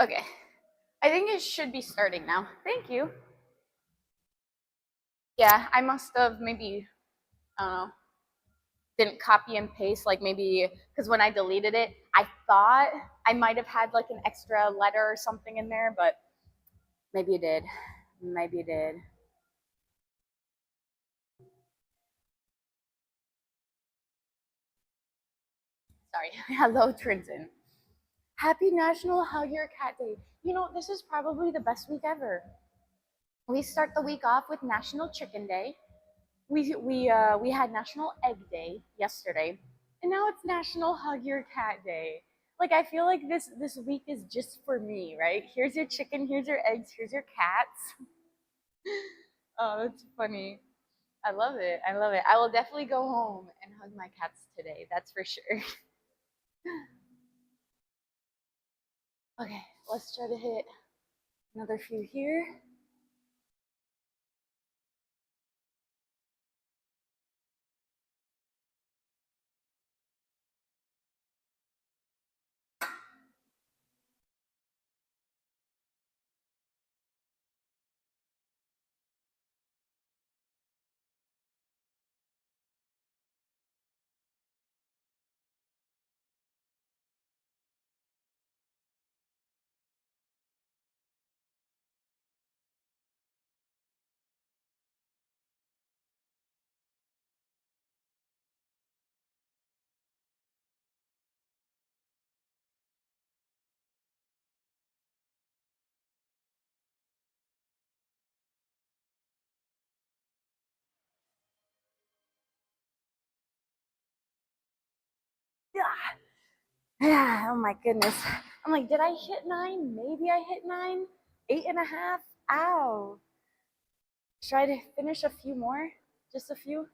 Okay. I think it should be starting now. Thank you. Yeah, I must have maybe, I don't know, didn't copy and paste, like maybe, because when I deleted it, I thought I might have had like an extra letter or something in there, but maybe it did. Maybe it did. Sorry. Hello, Trinton. Happy National Hug Your Cat Day. You know, this is probably the best week ever. We start the week off with National Chicken Day. We had National Egg Day yesterday, and now it's National Hug Your Cat Day. Like I feel like this week is just for me, right? Here's your chicken, here's your eggs, here's your cats. Oh, that's funny. I love it. I love it. I will definitely go home and hug my cats today. That's for sure. Okay, let's try to hit another few here. Yeah. Yeah, oh my goodness. I'm like, did I hit 9? Maybe I hit 9. 8.5. Ow. Try to finish a few more. Just a few.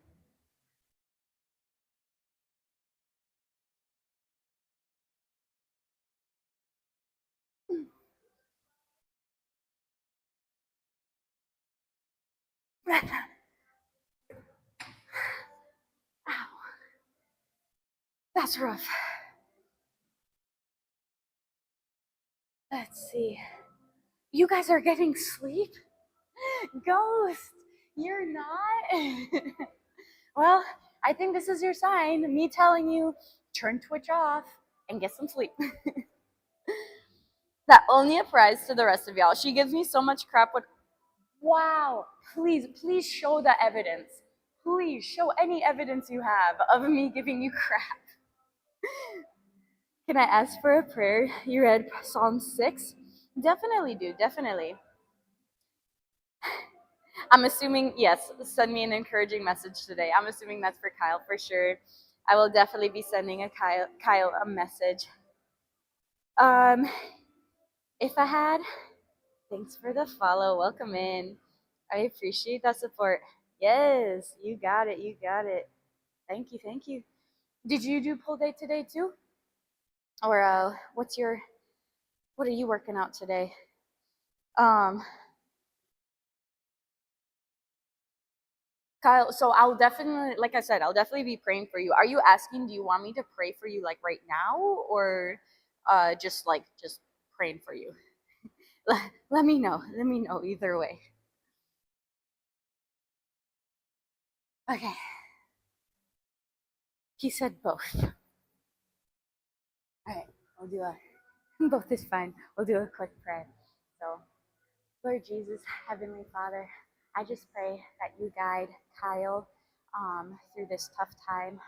Ow. That's rough. Let's see. You guys are getting sleep? Ghost, you're not? Well, I think this is your sign. Me telling you, turn Twitch off and get some sleep. That only applies to the rest of y'all. She gives me so much crap. Wow, please show the evidence. Please show any evidence you have of me giving you crap. Can I ask for a prayer? You read Psalm 6? Definitely do, definitely. I'm assuming, yes, send me an encouraging message today. I'm assuming that's for Kyle for sure. I will definitely be sending Kyle a message. Um, if I had, thanks for the follow. Welcome in. I appreciate that support. Yes, you got it. You got it. Thank you. Thank you. Did you do pull day today too? Or what are you working out today? Um, Kyle, so I'll definitely, like I said, I'll definitely be praying for you. Are you asking, do you want me to pray for you like right now or just praying for you? Let me know. Let me know either way. Okay. He said both. All right. We'll do a both is fine. We'll do a quick prayer. So, Lord Jesus, Heavenly Father, I just pray that you guide Kyle through this tough time.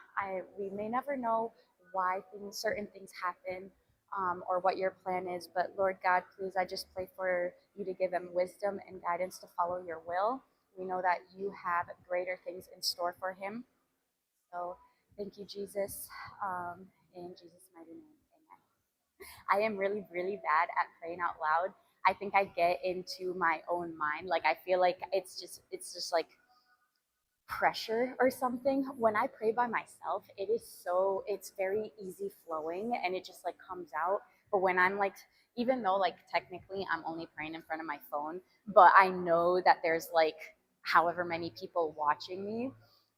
We may never know why certain things happen or what your plan is, but Lord God, please, I just pray for you to give him wisdom and guidance to follow your will. We know that you have greater things in store for him. So, thank you, Jesus. In Jesus' mighty name, amen. I am really, really bad at praying out loud. I think I get into my own mind. Like I feel like it's just like pressure or something. When I pray by myself, it's very easy flowing and it just like comes out. But when I'm like, even though like technically I'm only praying in front of my phone, but I know that there's like however many people watching me,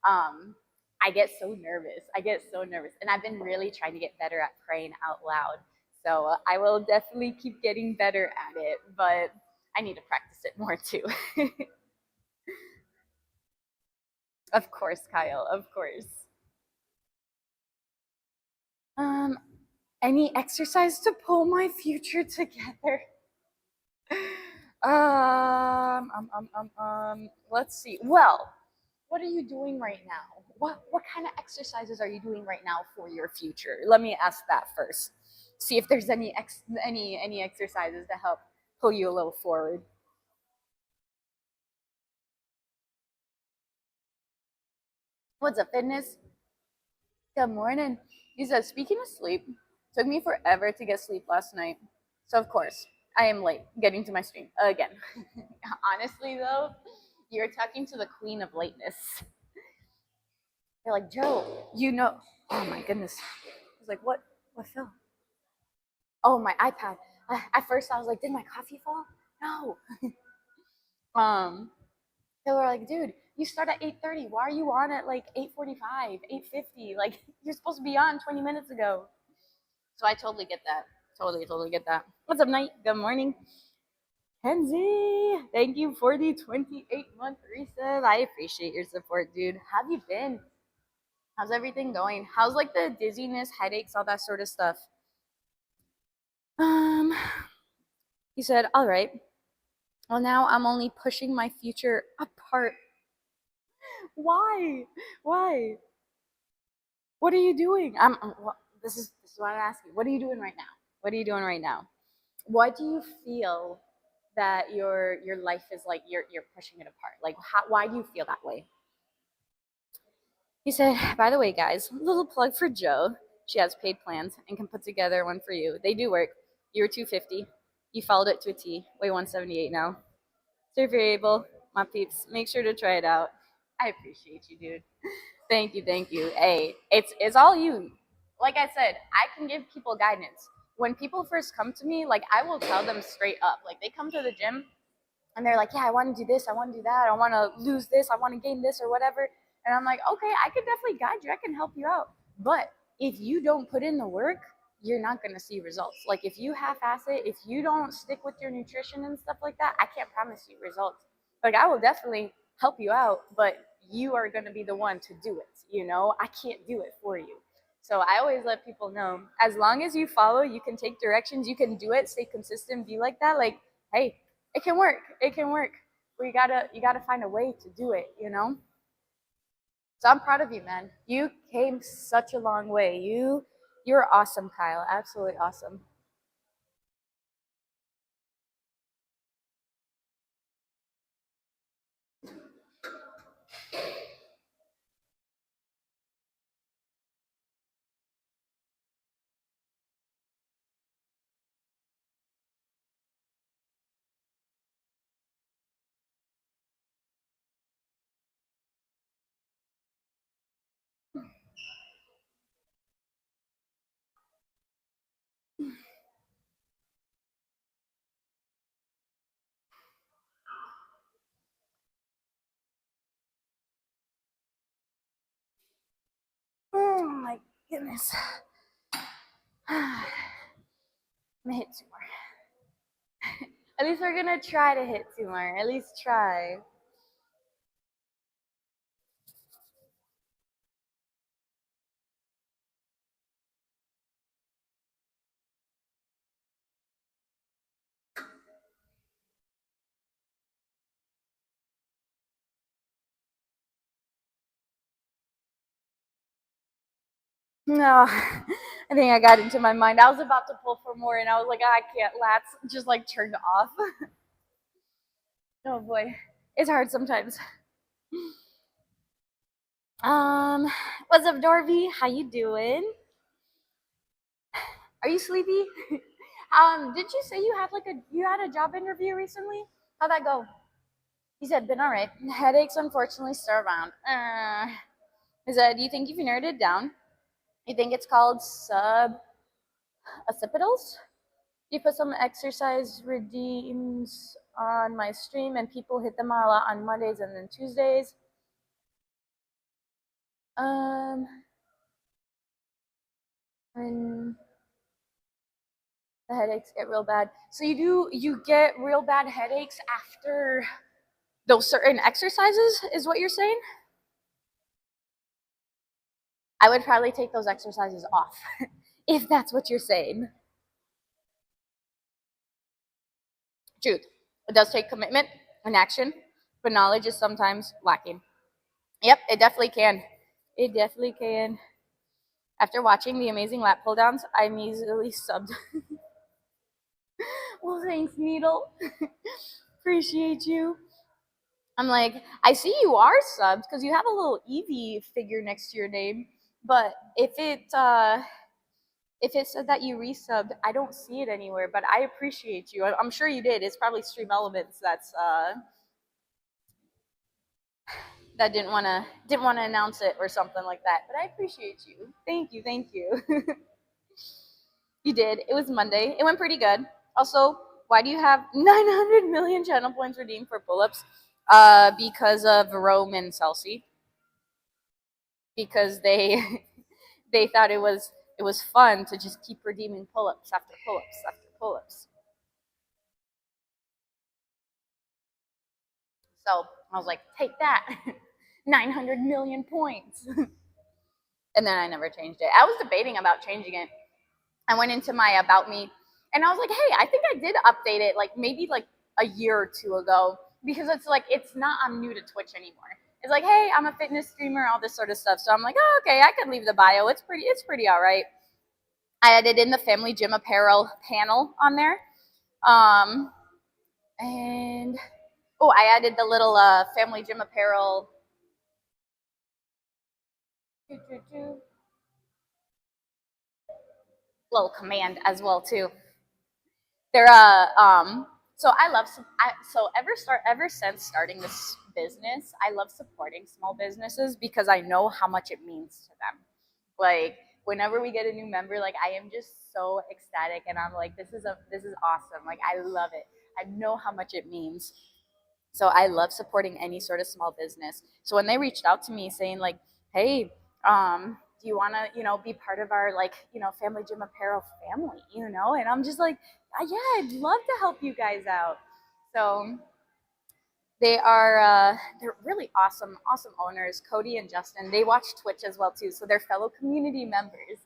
um, I get so nervous. I get so nervous. And I've been really trying to get better at praying out loud. So I will definitely keep getting better at it, but I need to practice it more too. Of course, Kyle, of course. Um, any exercise to pull my future together? Let's see. Well, what are you doing right now? What kind of exercises are you doing right now for your future? Let me ask that first. See if there's any exercises to help pull you a little forward. What's up, fitness? Good morning. He said, speaking of sleep, took me forever to get sleep last night. So of course, I am late getting to my stream again. Honestly though, you're talking to the queen of lateness. They're like, Joe, you know. Oh my goodness. I was like, what? What fell? Oh, my iPad. At first, I was like, did my coffee fall? No. um, they were like, dude, you start at 8:30. Why are you on at like 8:45, 8:50? Like, you're supposed to be on 20 minutes ago. So I totally get that. Totally get that. What's up, Night? Good morning. Kenzie, thank you for the 28-month reset. I appreciate your support, dude. How have you been? How's everything going? How's like the dizziness, headaches, all that sort of stuff? Um, he said, all right. Well, now I'm only pushing my future apart. Why? Why? What are you doing? This is what I'm asking. What are you doing right now? What are you doing right now? What do you feel that your life is like? You're pushing it apart. Like, why do you feel that way? He said, by the way, guys, little plug for Joe. She has paid plans and can put together one for you. They do work. You were 250. You followed it to a T. Weigh 178 now. So if you're able, my peeps, make sure to try it out. I appreciate you, dude. Thank you, thank you. Hey, it's all you. Like I said, I can give people guidance. When people first come to me, like I will tell them straight up. Like they come to the gym and they're like, yeah, I want to do this, I want to do that, I want to lose this, I want to gain this or whatever. And I'm like, okay, I can definitely guide you, I can help you out. But if you don't put in the work, you're not going to see results. Like if you half-ass it, if you don't stick with your nutrition and stuff like that, I can't promise you results. Like I will definitely help you out, but you are going to be the one to do it. You know, I can't do it for you. So I always let people know, as long as you follow, you can take directions, you can do it, stay consistent, be like that. Like, hey, it can work. It can work. But you gotta find a way to do it, you know? So I'm proud of you, man. You came such a long way. You're awesome, Kyle. Absolutely awesome. Oh my goodness. I'm gonna hit two more. At least we're gonna try to hit two more. At least try. No, I think I got into my mind. I was about to pull for more, and I was like, I can't. Lats just like turned off. Oh boy, it's hard sometimes. Um, what's up, Dorby? How you doing? Are you sleepy? Did you say you had a job interview recently? How'd that go? He said, been all right. Headaches unfortunately still around. He said, do you think you've narrowed it down? You think it's called subaccipitals? You put some exercise redeems on my stream and people hit them a lot on Mondays and then Tuesdays. Um, and The headaches get real bad. So you get real bad headaches after those certain exercises, is what you're saying? I would probably take those exercises off if that's what you're saying. Truth. It does take commitment and action, but knowledge is sometimes lacking. Yep, it definitely can. It definitely can. After watching the amazing lat pull downs, I'm easily subbed. Well, thanks, Needle. Appreciate you. I'm like, I see you are subbed because you have a little Eevee figure next to your name. But if it said that you resubbed, I don't see it anywhere. But I appreciate you. I'm sure you did. It's probably Stream Elements that didn't wanna announce it or something like that. But I appreciate you. Thank you, thank you. You did. It was Monday. It went pretty good. Also, why do you have 900 million channel points redeemed for pull-ups? Because of Rome and Celsi. Because they they thought it was fun to just keep redeeming pull-ups after pull-ups after pull-ups. So I was like, take that, 900 million points. And then I never changed it. I was debating about changing it. I went into my About Me and I was like, hey, I think I did update it like maybe like a year or two ago because it's like, it's not, I'm new to Twitch anymore. It's like, hey, I'm a fitness streamer, all this sort of stuff. So I'm like, oh, okay, I can leave the bio. It's pretty all right. I added in the Family Gym Apparel panel on there. And oh, I added the little Family Gym Apparel little command as well too. They're so I love so ever since starting this business, I love supporting small businesses because I know how much it means to them. Like whenever we get a new member, like I am just so ecstatic and I'm like, this is awesome. Like I love it. I know how much it means. So I love supporting any sort of small business. So when they reached out to me saying like, hey, do you want to, be part of our like, Family Gym Apparel family, And I'm just like, yeah, I'd love to help you guys out. So they're really awesome owners, Cody and Justin. They watch Twitch as well too, so they're fellow community members.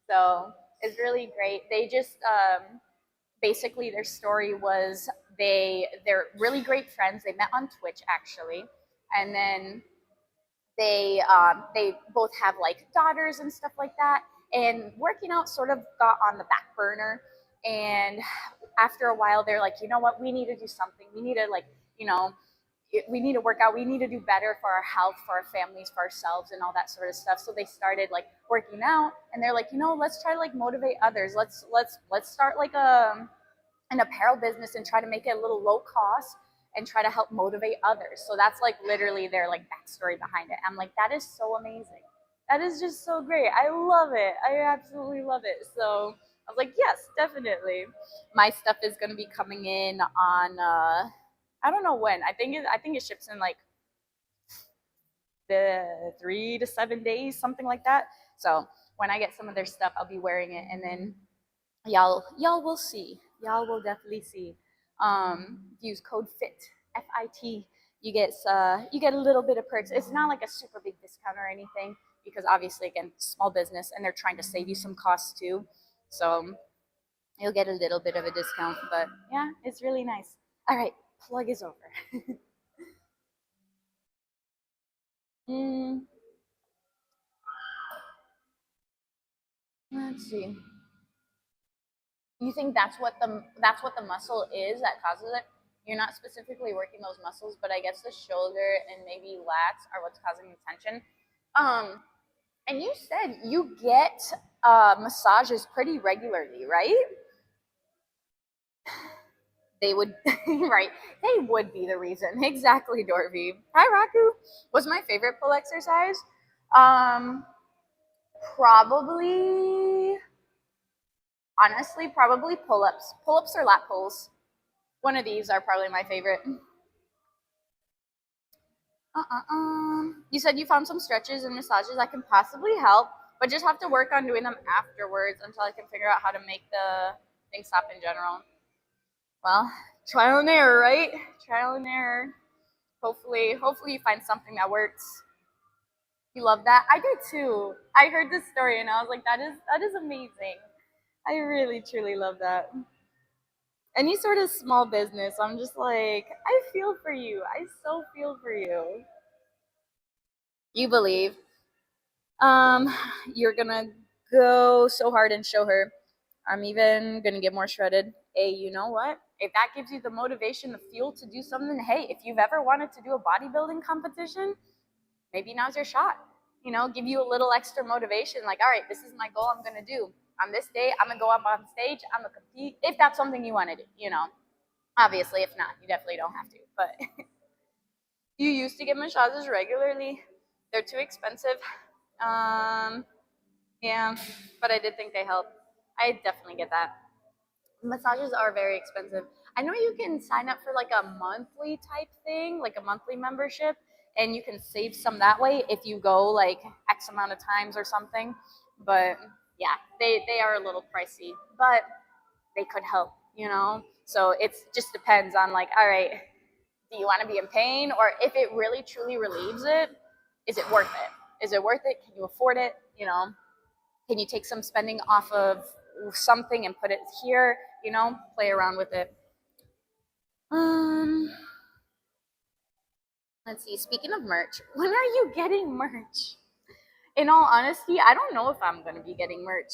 So it's really great. They just basically their story was they're really great friends. They met on Twitch actually, and then they both have like daughters and stuff like that. And working out sort of got on the back burner. And after a while, they're like, you know what? We need to do something. We need to like, we need to work out. We need to do better for our health, for our families, for ourselves, and all that sort of stuff. So they started like working out, and they're like, let's try to like motivate others. Let's start like an apparel business and try to make it a little low cost and try to help motivate others. So that's like literally their like backstory behind it. I'm like, that is so amazing. That is just so great. I love it. I absolutely love it. So I was like, yes, definitely. My stuff is going to be coming in on I don't know when. I think it ships in like the 3 to 7 days, something like that. So when I get some of their stuff, I'll be wearing it, and then y'all will see. Y'all will definitely see. Use code FIT, FIT. You get a little bit of perks. It's not like a super big discount or anything because obviously again small business and they're trying to save you some costs too. So you'll get a little bit of a discount, but yeah, it's really nice. All right, plug is over. mm, let's see. You think that's what the muscle is that causes it? You're not specifically working those muscles, but I guess the shoulder and maybe lats are what's causing the tension. And you said you get massages pretty regularly, right? They would, right? They would be the reason. Exactly, Dorvy. Hi, Raku. What's my favorite pull exercise? Um, probably, honestly, probably pull-ups. Pull-ups or lat pulls. One of these are probably my favorite. You said you found some stretches and massages that can possibly help, but just have to work on doing them afterwards until I can figure out how to make the Wingstop in general. Well, trial and error, right? Trial and error. Hopefully you find something that works. You love that? I do too. I heard this story and I was like, that is amazing. I really truly love that. Any sort of small business, I'm just like, I feel for you. I so feel for you. You believe. Um, you're gonna go so hard and show her. I'm even gonna get more shredded. Hey, you know what? If that gives you the motivation, the fuel to do something, hey, if you've ever wanted to do a bodybuilding competition, maybe now's your shot. You know, give you a little extra motivation. Like, all right, this is my goal. I'm gonna do on this day. I'm gonna go up on stage. I'm gonna compete. If that's something you want to do, you know. Obviously, if not, you definitely don't have to. But you used to get massages regularly. They're too expensive. Um, yeah, but I did think they help. I definitely get that. Massages are very expensive. I know you can sign up for like a monthly type thing, like a monthly membership, and you can save some that way if you go like X amount of times or something. But yeah, they are a little pricey, but they could help, you know? So it just depends on like, all right, do you want to be in pain? Or if it really truly relieves it, is it worth it? Is it worth it? Can you afford it? You know, can you take some spending off of something and put it here? You know, play around with it. Um, let's see. Speaking of merch, when are you getting merch? In all honesty, I don't know if I'm going to be getting merch.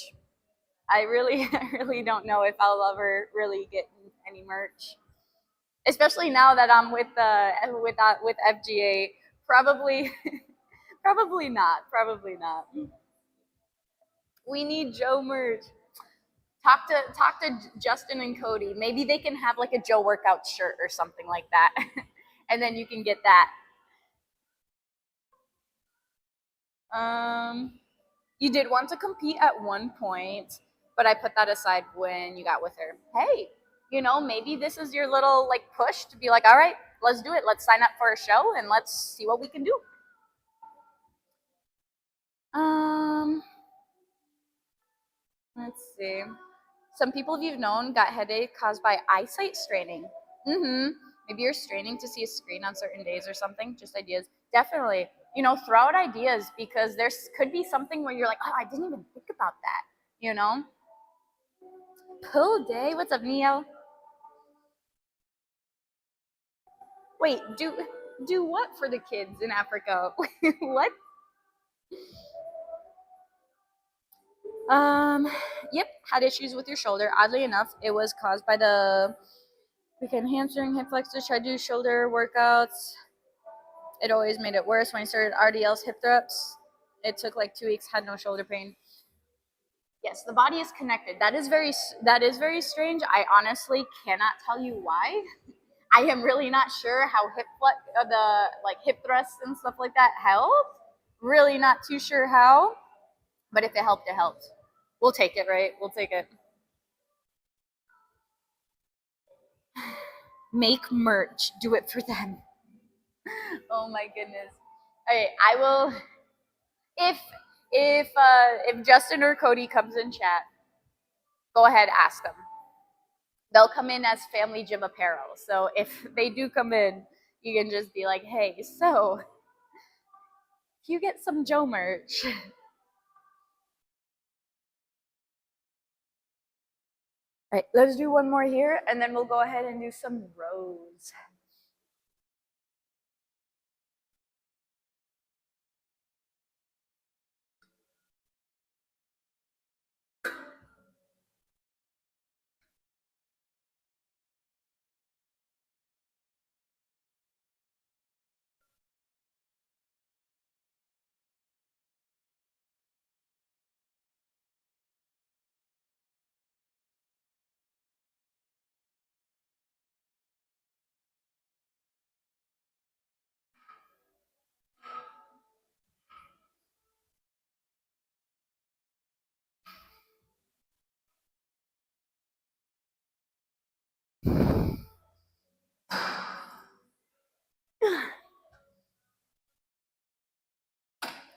I really, I really don't know if I'll ever really get any merch. Especially now that I'm with FGA, probably probably not. Probably not. We need Joe merch. Talk to Justin and Cody. Maybe they can have like a Joe workout shirt or something like that, and then you can get that. Um, you did want to compete at one point, but I put that aside when you got with her. Hey, you know, maybe this is your little like push to be like, all right, let's do it. Let's sign up for a show and let's see what we can do. Um, let's see. Some people you've known got headache caused by eyesight straining. Mm-hmm. Maybe you're straining to see a screen on certain days or something. Just ideas. Definitely. You know, throw out ideas because there could be something where you're like, oh, I didn't even think about that. You know? Pull day. What's up, Neo? Wait, do what for the kids in Africa? What? Um, yep, had issues with your shoulder. Oddly enough, it was caused by the weekend hamstring, hip flexors, tried to do shoulder workouts. It always made it worse when I started RDL's hip thrusts. It took like 2 weeks, had no shoulder pain. Yes, the body is connected. That is very strange. I honestly cannot tell you why. I am really not sure how the like hip thrusts and stuff like that help. Really not too sure how, but if it helped, it helped. We'll take it, right? We'll take it. Make merch. Do it for them. Oh my goodness. Okay, I will. If if Justin or Cody comes in chat, go ahead, ask them. They'll come in as family gym apparel. So if they do come in, you can just be like, hey, so if you get some Joe merch. All right, let's do one more here, and then we'll go ahead and do some rows.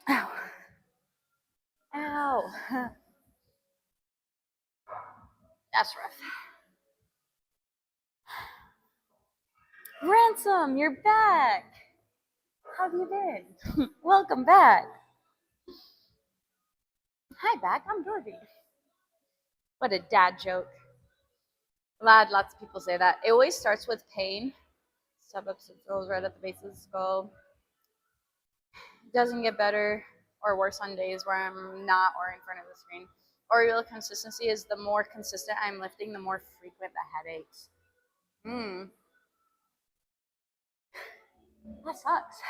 Ow. Ow. That's rough. Ransom, you're back. How have you been? Welcome back. Hi, back. I'm Dorothy. What a dad joke. Lots of people say that. It always starts with pain. Sub ups and throws right at the base of the skull. It doesn't get better or worse on days where I'm not or in front of the screen. Or real consistency is the more consistent I'm lifting, the more frequent the headaches. That sucks.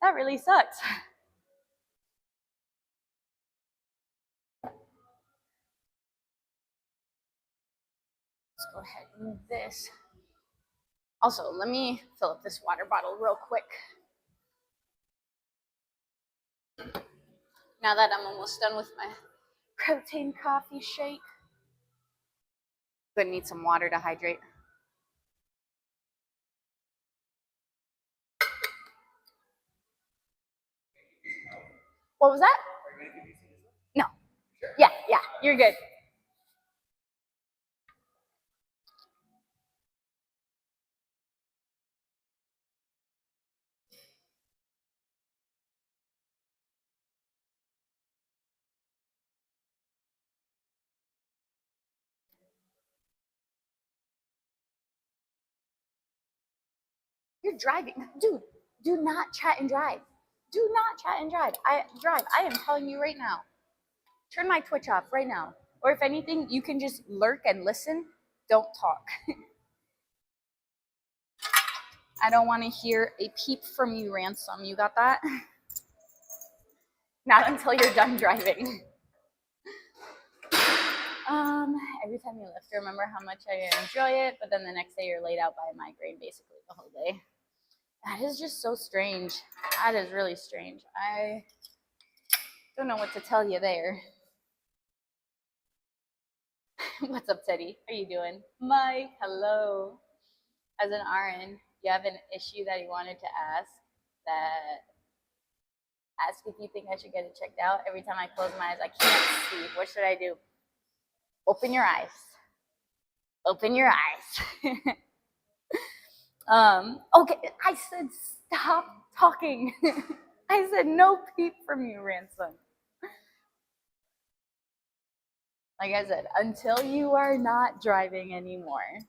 That really sucks. Let's go ahead and move this. Also, let me fill up this water bottle real quick. Now that I'm almost done with my protein coffee shake. Gonna need some water to hydrate. What was that? No. Yeah, you're good. You're driving. Dude, do not chat and drive. Do not chat and drive. I am telling you right now. Turn my Twitch off right now. Or if anything, you can just lurk and listen. Don't talk. I don't want to hear a peep from you, Ransom. You got that? Not until you're done driving. Every time you lift, remember how much I enjoy it, but then the next day you're laid out by a migraine basically the whole day. That is just so strange. That is really strange. I don't know what to tell you there. What's up, Teddy? How you doing? Mike, hello. As an RN, you have an issue that you wanted to ask if you think I should get it checked out. Every time I close my eyes, I can't see. What should I do? Open your eyes. Open your eyes. Okay, I said stop talking. I said no peep from you, Ransom. Like I said, until you are not driving anymore.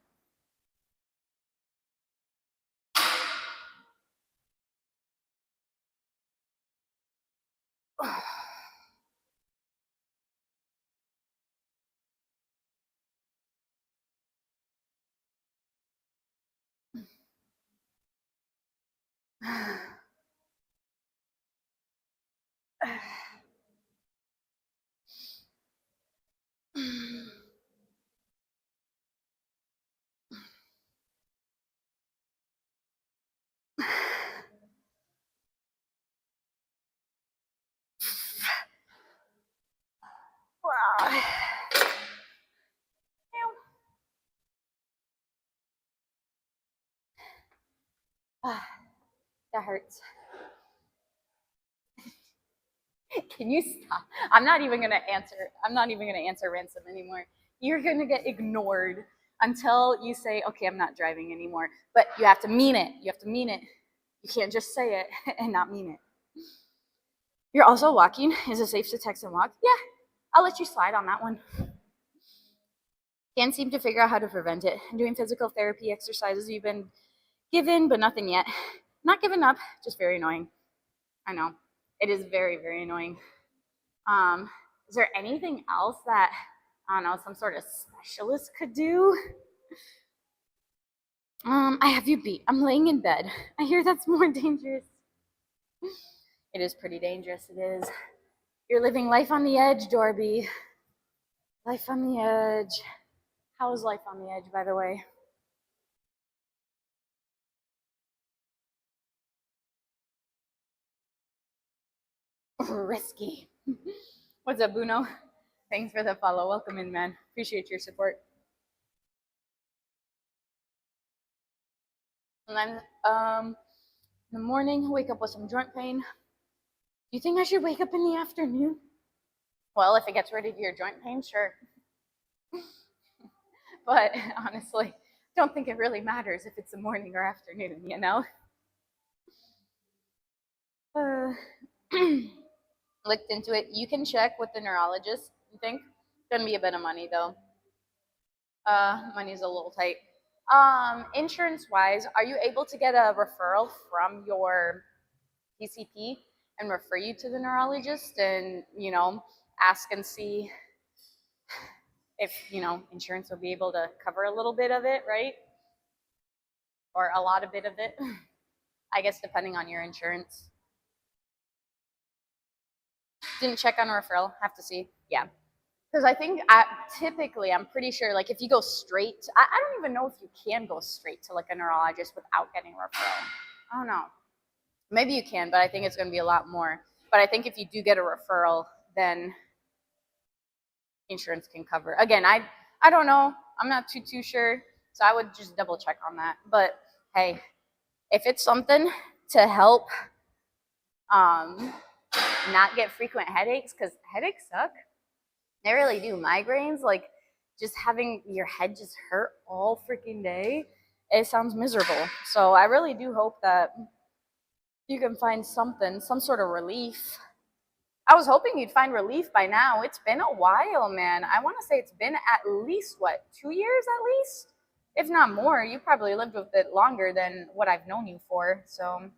That hurts. Can you stop? I'm not even gonna answer Ransom anymore. You're gonna get ignored until you say, okay, I'm not driving anymore. But you have to mean it. You have to mean it. You can't just say it and not mean it. You're also walking. Is it safe to text and walk? Yeah, I'll let you slide on that one. Can't seem to figure out how to prevent it. I'm doing physical therapy exercises you've been given, but nothing yet. Not giving up, just very annoying. I know. It is very, very annoying. Is there anything else that, I don't know, some sort of specialist could do? I have you beat. I'm laying in bed. I hear that's more dangerous. It is pretty dangerous. It is. You're living life on the edge, Dorby. Life on the edge. How is life on the edge, by the way? Risky. What's up, Bruno? Thanks for the follow. Welcome in, man. Appreciate your support. And then in the morning, wake up with some joint pain. Do you think I should wake up in the afternoon? Well, if it gets rid of your joint pain, sure. But honestly, don't think it really matters if it's the morning or afternoon, you know? Looked into it. You can check with the neurologist, you think? Gonna be a bit of money though. Money's a little tight. Insurance wise, are you able to get a referral from your PCP and refer you to the neurologist and, ask and see if, insurance will be able to cover a little bit of it, right? Or a lot of bit of it. I guess depending on your insurance. Didn't check on a referral. Have to see. Yeah. Because I think typically, I'm pretty sure, like if you go straight, I don't even know if you can go straight to like a neurologist without getting a referral. I don't know. Maybe you can, but I think it's going to be a lot more. But I think if you do get a referral, then insurance can cover. Again, I don't know. I'm not too sure. So I would just double check on that. But hey, if it's something to help not get frequent headaches, because headaches suck. They really do. Migraines, like just having your head just hurt all freaking day, it sounds miserable. So I really do hope that you can find something, some sort of relief. I was hoping you'd find relief by now. It's been a while, man. I want to say it's been at least, 2 years at least? If not more. You probably lived with it longer than what I've known you for. So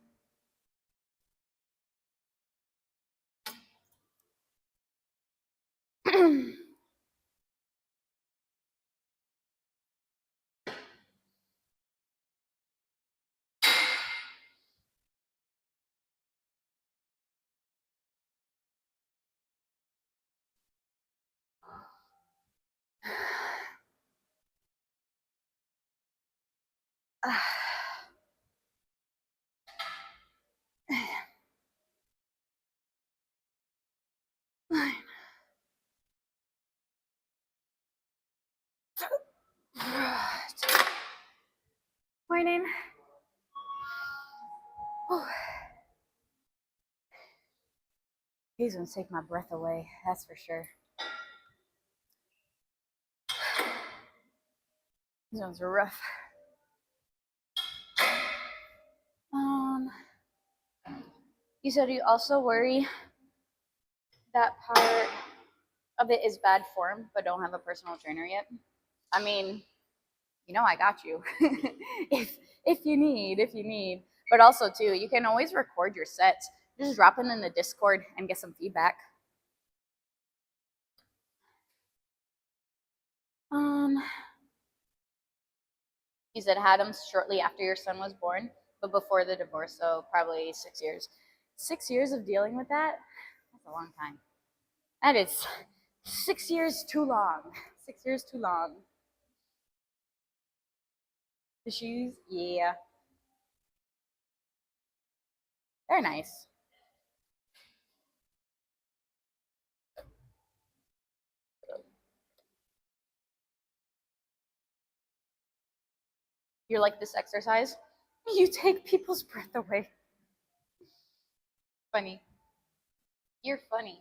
morning. These ones take my breath away, that's for sure. These ones are rough. You said you also worry that part of it is bad form, but don't have a personal trainer yet. I mean, I got you. if you need. But also too, you can always record your sets. Just drop them in the Discord and get some feedback. You said had him shortly after your son was born, but before the divorce, so probably 6 years. 6 years of dealing with that? That's a long time. That is 6 years too long. 6 years too long. The shoes? Yeah. They're nice. You're like this exercise? You take people's breath away. Funny. You're funny.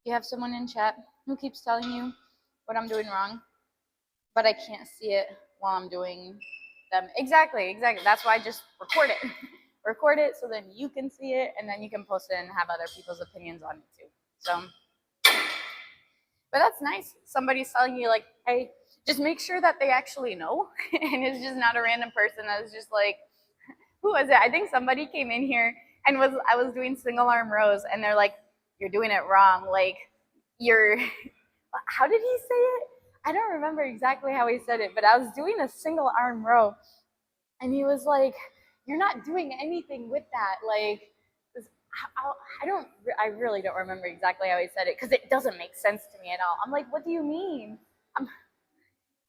You have someone in chat who keeps telling you what I'm doing wrong, but I can't see it while I'm doing them. Exactly. That's why I just record it. Record it so then you can see it, and then you can post it and have other people's opinions on it too. So, but that's nice. Somebody's telling you like, hey, just make sure that they actually know, and it's just not a random person that's just like, who was it? I think somebody came in here and I was doing single arm rows, and they're like, you're doing it wrong. Like, you're, how did he say it? I don't remember exactly how he said it, but I was doing a single arm row, and he was like, you're not doing anything with that. Like, I really don't remember exactly how he said it because it doesn't make sense to me at all. I'm like, what do you mean?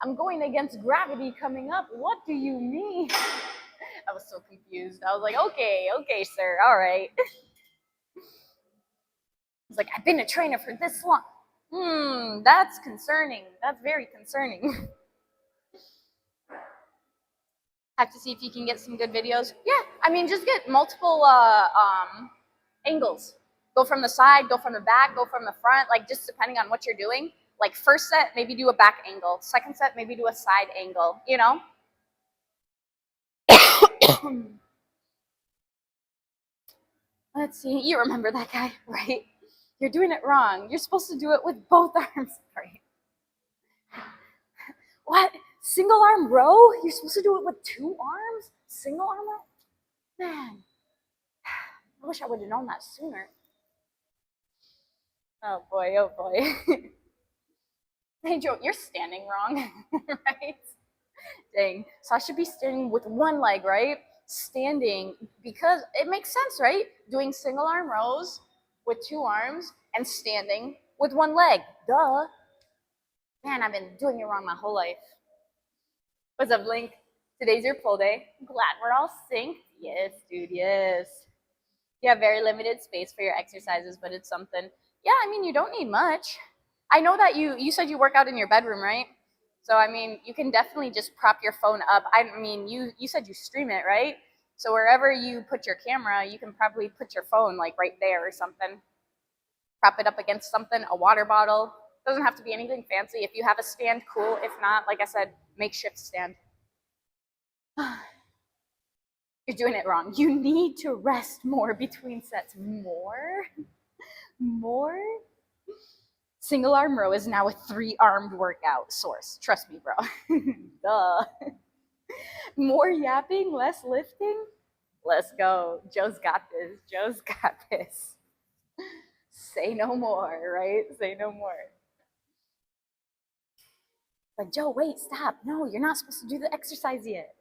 I'm going against gravity coming up. What do you mean? I was so confused. I was like, okay, sir, all right. He's like, I've been a trainer for this long. That's concerning. That's very concerning. Have to see if you can get some good videos. Yeah, I mean, just get multiple Angles. Go from the side, go from the back, go from the front, like just depending on what you're doing. Like first set, maybe do a back angle. Second set, maybe do a side angle, you know? Let's see, you remember that guy, right? You're doing it wrong. You're supposed to do it with both arms, right? What? Single arm row? You're supposed to do it with 2 arms? Single arm row? Man, I wish I would have known that sooner. Oh boy, oh boy. Hey Joe, you're standing wrong, right? Dang. So I should be standing with one leg, right? Standing because it makes sense, right? Doing single arm rows with 2 arms and standing with one leg. Duh. Man, I've been doing it wrong my whole life. What's up, Link? Today's your pull day. I'm glad we're all synced. Yes, dude, yes. You have very limited space for your exercises, but it's something. Yeah, I mean, you don't need much. I know that you said you work out in your bedroom, right? So I mean, you can definitely just prop your phone up. I mean, you said you stream it, right? So wherever you put your camera, you can probably put your phone like right there or something. Prop it up against something, a water bottle. Doesn't have to be anything fancy. If you have a stand, cool. If not, like I said, makeshift stand. You're doing it wrong. You need to rest more between sets. More? Single arm row is now a 3-armed workout source. Trust me, bro. Duh. More yapping, less lifting? Let's go. Joe's got this. Joe's got this. Say no more, right? Say no more. But Joe, wait, stop. No, you're not supposed to do the exercise yet.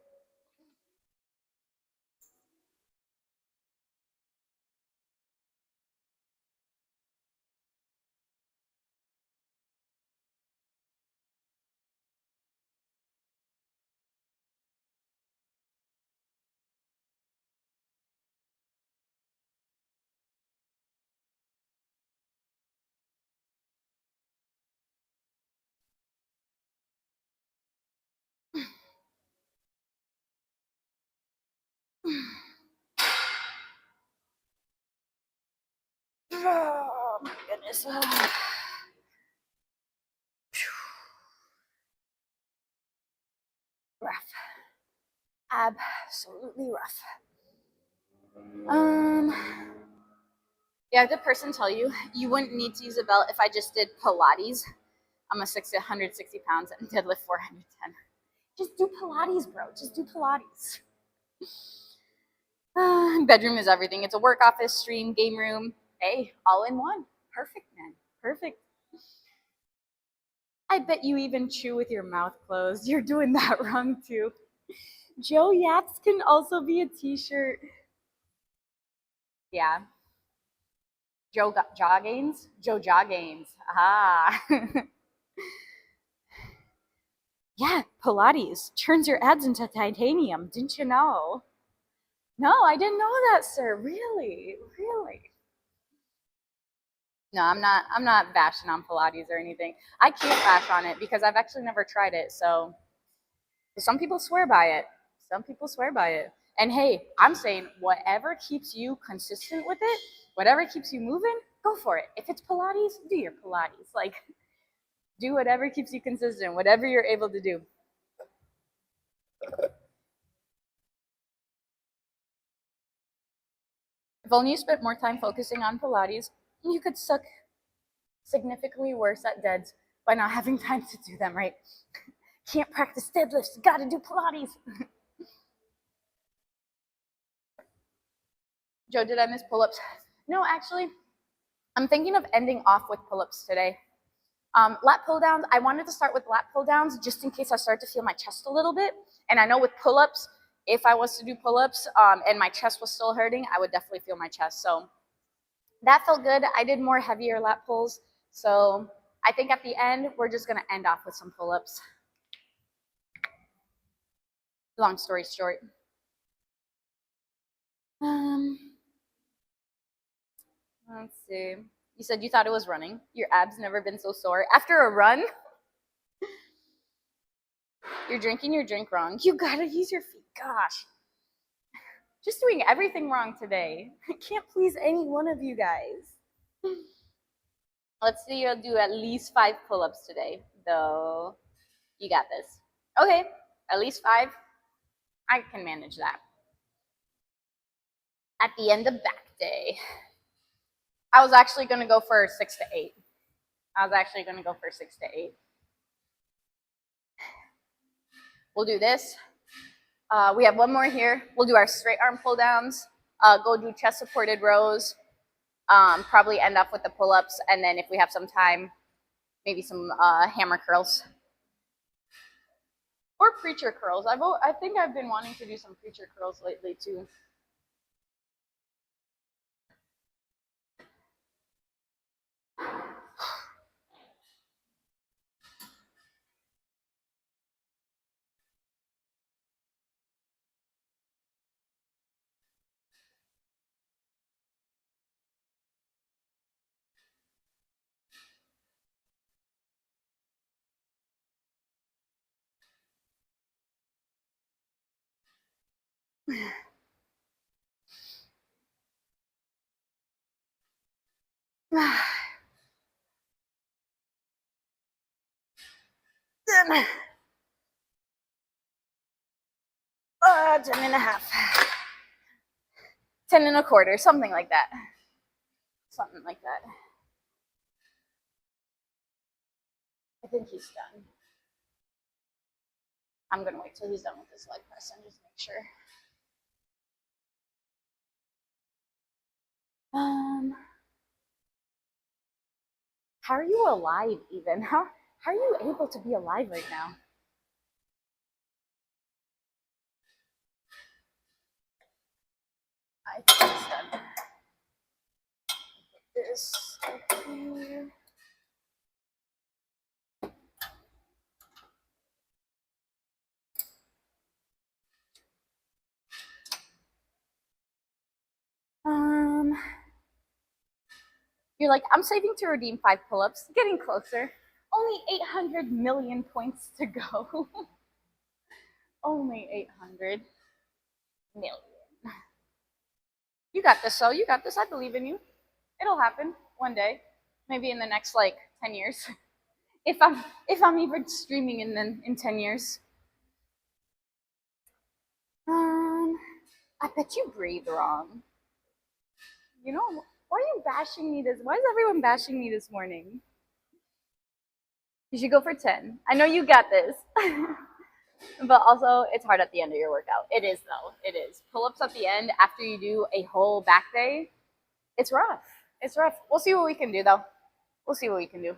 Oh my goodness. Rough. Absolutely rough. Yeah, did the person tell you you wouldn't need to use a belt if I just did Pilates? I'm a 160 pounds and deadlift 410. Just do Pilates, bro. Just do Pilates. Bedroom is everything. It's a work office, stream, game room. Hey, all in one. Perfect, man. Perfect. I bet you even chew with your mouth closed. You're doing that wrong too. Joe Yaps can also be a t-shirt. Yeah. Joe Joggings? Joe Joggings. Ah. Yeah, Pilates turns your abs into titanium. Didn't you know? No, I didn't know that, sir. Really? Really? No, I'm not bashing on Pilates or anything. I can't bash on it because I've actually never tried it. So some people swear by it. Some people swear by it. And hey, I'm saying whatever keeps you consistent with it, whatever keeps you moving, go for it. If it's Pilates, do your Pilates. Like do whatever keeps you consistent, whatever you're able to do. If only you spent more time focusing on Pilates, you could suck significantly worse at deads by not having time to do them, right? Can't practice deadlifts, gotta do Pilates. Joe, did I miss pull-ups? No, actually, I'm thinking of ending off with pull-ups today. Lat pull downs, I wanted to start with lat pull downs just in case I start to feel my chest a little bit. And I know with pull-ups, if I was to do pull-ups and my chest was still hurting, I would definitely feel my chest. So that felt good. I did more heavier lat pulls. So I think at the end, we're just gonna end off with some pull-ups. Long story short. Let's see. You said you thought it was running. Your abs never been so sore. After a run, you're drinking your drink wrong. You gotta use your feet. Gosh. Just doing everything wrong today. I can't please any one of you guys. Let's see, you'll do at least 5 pull-ups today, though. You got this. Okay, at least 5. I can manage that. At the end of back day, I was actually going to go for 6 to 8. We'll do this. We have one more here. We'll do our straight arm pull downs. Go do chest supported rows. Probably end up with the pull-ups, and then if we have some time, maybe some hammer curls or preacher curls. I think I've been wanting to do some preacher curls lately too. Then, 10 and a half. 10 and a quarter, something like that. I think he's done. I'm gonna wait till he's done with this leg press and just make sure. How are you alive even? How are you able to be alive right now? I think he's done. This here. You're like, I'm saving to redeem 5 pull-ups. Getting closer. Only 800 million points to go. Only 800 million. You got this, so you got this. I believe in you. It'll happen one day. Maybe in the next 10 years. if I'm even streaming in 10 years. I bet you breathe wrong. You know, why are you bashing me why is everyone bashing me this morning? You should go for 10. I know you got this. But also, it's hard at the end of your workout. It is, though. It is. Pull-ups at the end after you do a whole back day, it's rough. It's rough. We'll see what we can do, though. We'll see what we can do.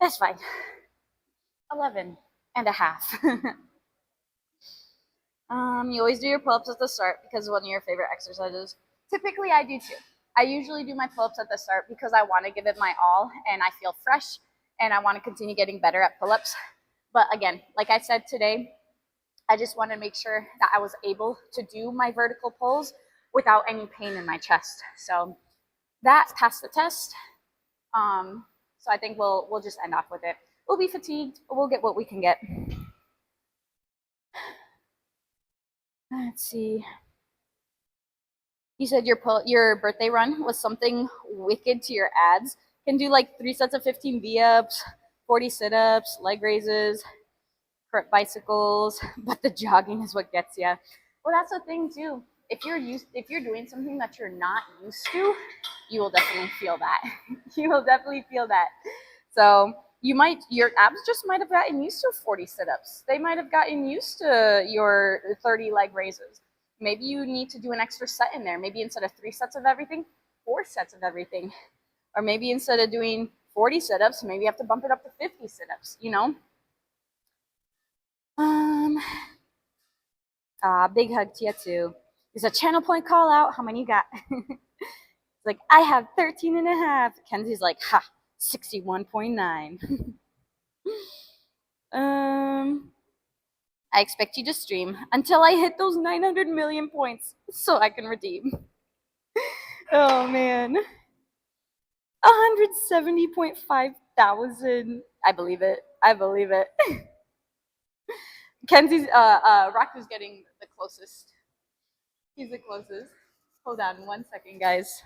That's fine. 11 and a half. You always do your pull-ups at the start because one of your favorite exercises. Typically, I do too. I usually do my pull-ups at the start because I want to give it my all and I feel fresh and I want to continue getting better at pull-ups. But again, like I said today, I just want to make sure that I was able to do my vertical pulls without any pain in my chest. So that passed the test. So I think we'll just end off with it. We'll be fatigued, but we'll get what we can get. Let's see. You said your birthday run was something wicked to your ads. Can do 3 sets of 15 V-ups, 40 sit-ups, leg raises, bicycles, but the jogging is what gets you. Well, that's the thing too. If you're doing something that you're not used to, you will definitely feel that. You will definitely feel that. So your abs just might have gotten used to 40 sit-ups. They might have gotten used to your 30 leg raises. Maybe you need to do an extra set in there. Maybe instead of 3 sets of everything, 4 sets of everything. Or maybe instead of doing 40 sit-ups, maybe you have to bump it up to 50 sit-ups, you know? Um, big hug to you too. There's a channel point call out. How many you got? It's like, I have 13 and a half. Kenzie's like, ha, 61.9. I expect you to stream until I hit those 900 million points so I can redeem. Oh man. 170.5 thousand. I believe it. I believe it. Kenzie's Raku's getting the closest. He's the closest. Hold on 1 second, guys.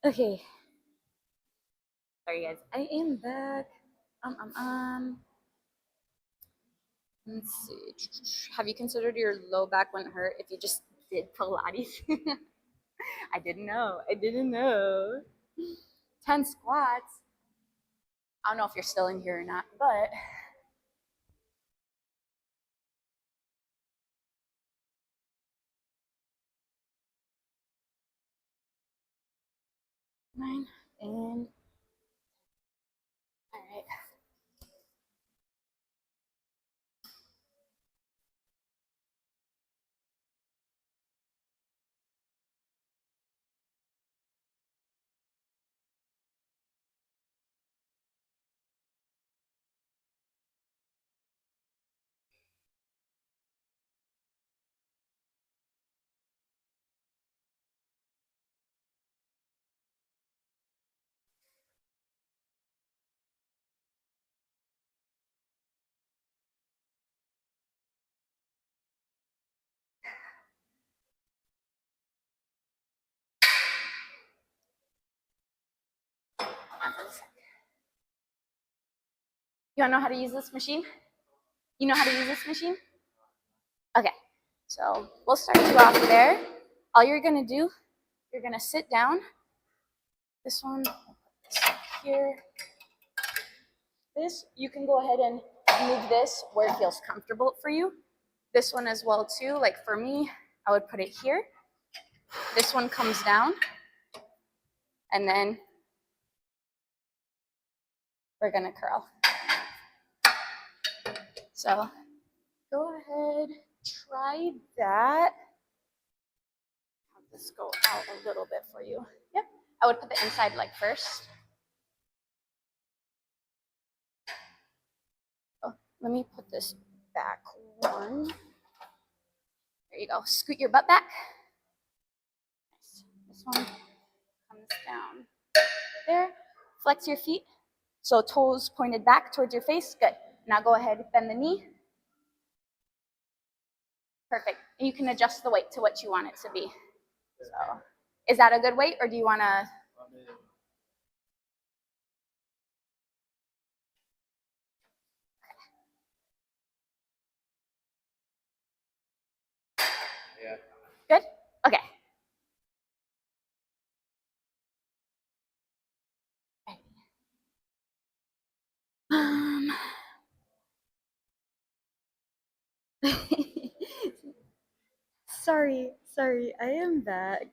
Okay. Sorry guys, I am back. Let's see. Have you considered your low back wouldn't hurt if you just did Pilates? I didn't know. I didn't know. 10 squats. I don't know if you're still in here or not, but 9 and all right. You want to know how to use this machine? You know how to use this machine? Okay. So we'll start you off there. All you're gonna do, you're gonna sit down. This one, this here. This, you can go ahead and move this where it feels comfortable for you. This one as well too, like for me, I would put it here. This one comes down, and then we're gonna curl. So go ahead, try that. Have this go out a little bit for you. Yep, I would put the inside leg first. Oh, let me put this back one. There you go. Scoot your butt back. Nice. This one comes down there. Flex your feet. So toes pointed back towards your face. Good. Now go ahead, bend the knee. Perfect. And you can adjust the weight to what you want it to be. So, is that a good weight, or do you want to? Yeah. Good. Okay. Um. sorry, I am back.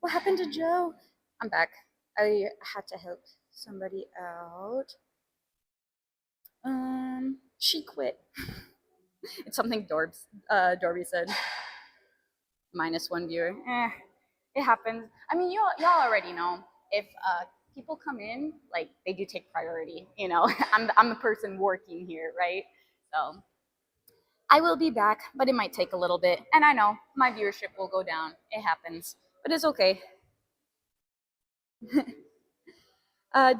What happened to Joe? I'm back. I had to help somebody out. She quit. It's something Dorby said. -1 viewer. It happens. I mean, y'all already know if people come in, like they do take priority. You know, I'm the person working here, right? So I will be back, but it might take a little bit. And I know my viewership will go down. It happens, but it's okay.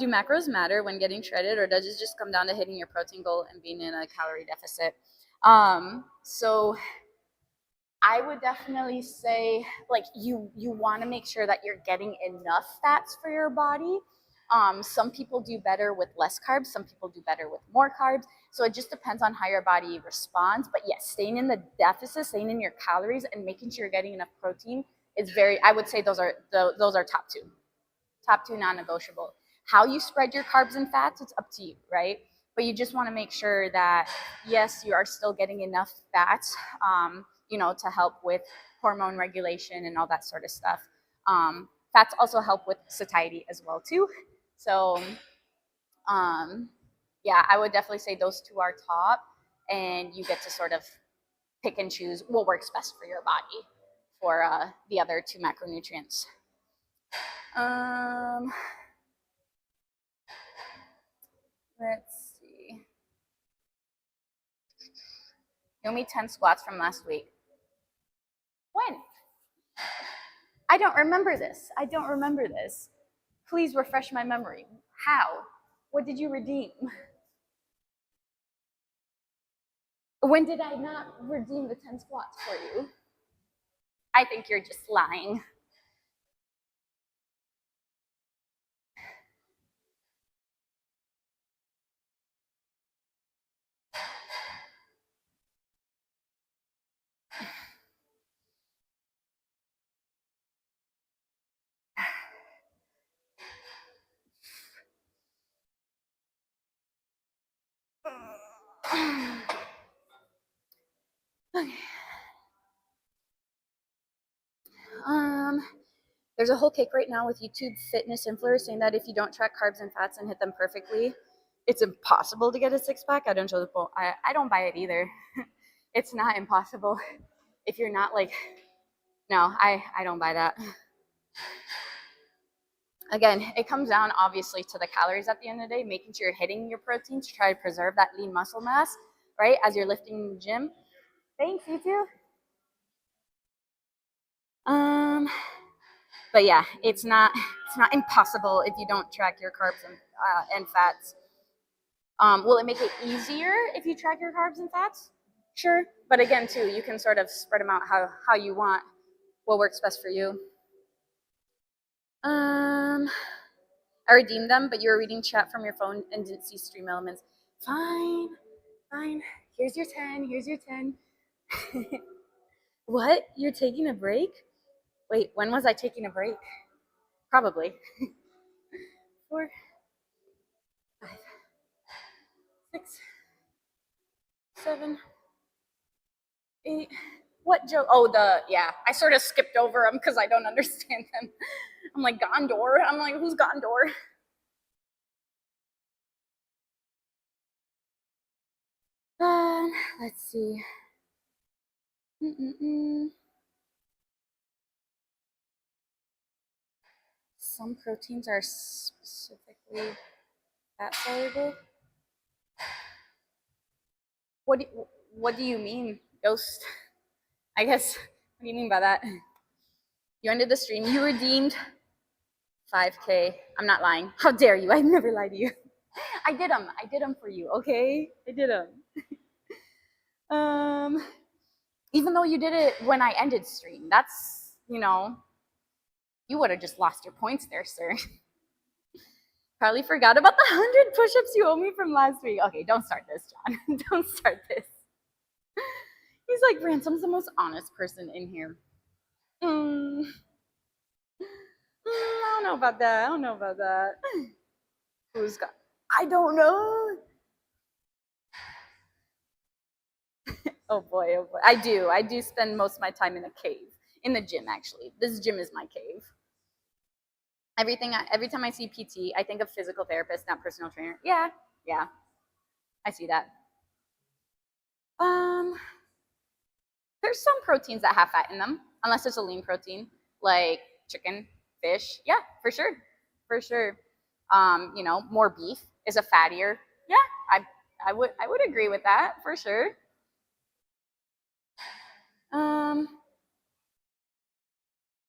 Do macros matter when getting shredded, or does it just come down to hitting your protein goal and being in a calorie deficit? So I would definitely say like you want to make sure that you're getting enough fats for your body. Some people do better with less carbs, some people do better with more carbs. So it just depends on how your body responds. But yes, staying in the deficit, staying in your calories, and making sure you're getting enough protein is very. I would say those are top two non-negotiable. How you spread your carbs and fats, it's up to you, right? But you just want to make sure that yes, you are still getting enough fats, to help with hormone regulation and all that sort of stuff. Fats also help with satiety as well too. So, yeah, I would definitely say those two are top, and you get to sort of pick and choose what works best for your body for the other two macronutrients. Let's see. You owe me 10 squats from last week. When? I don't remember this. I don't remember this. Please refresh my memory. How? What did you redeem? When did I not redeem the 10 squats for you? I think you're just lying. Okay. There's a whole kick right now with YouTube fitness influencers saying that if you don't track carbs and fats and hit them perfectly, it's impossible to get a six pack. I don't I don't buy it either. It's not impossible if you're not like, no, I don't buy that. Again, it comes down obviously to the calories at the end of the day, making sure you're hitting your protein to try to preserve that lean muscle mass, right? As you're lifting in the gym. Thanks, you too. But yeah, it's not impossible if you don't track your carbs and fats. Will it make it easier if you track your carbs and fats? Sure, but again, too, you can sort of spread them out how you want, what works best for you. I redeemed them, but you were reading chat from your phone and didn't see stream elements. Fine. Here's your 10. Here's your 10. What? You're taking a break? Wait, when was I taking a break? Probably. 4, 5, 6, 7, 8. What joke? Oh, yeah. I sort of skipped over them because I don't understand them. I'm like, Gondor? I'm like, who's Gondor? Let's see. Some proteins are specifically fat soluble. What do you mean, Ghost? I guess, what do you mean by that? You ended the stream. You redeemed 5K. I'm not lying. How dare you? I never lied to you. I did them. I did them for you, okay? I did them. Even though you did it when I ended stream, that's, you would have just lost your points there, sir. Probably forgot about the 100 push-ups you owe me from last week. Okay, don't start this, John. Don't start this. He's like, Ransom's the most honest person in here. I don't know about that. Who's got? I don't know. Oh boy. I do spend most of my time in a cave. In the gym, actually. This gym is my cave. Every time I see PT, I think of physical therapist, not personal trainer. Yeah. I see that. There's some proteins that have fat in them, unless it's a lean protein, like chicken, fish. Yeah, for sure. More beef is a fattier. Yeah, I would agree with that for sure.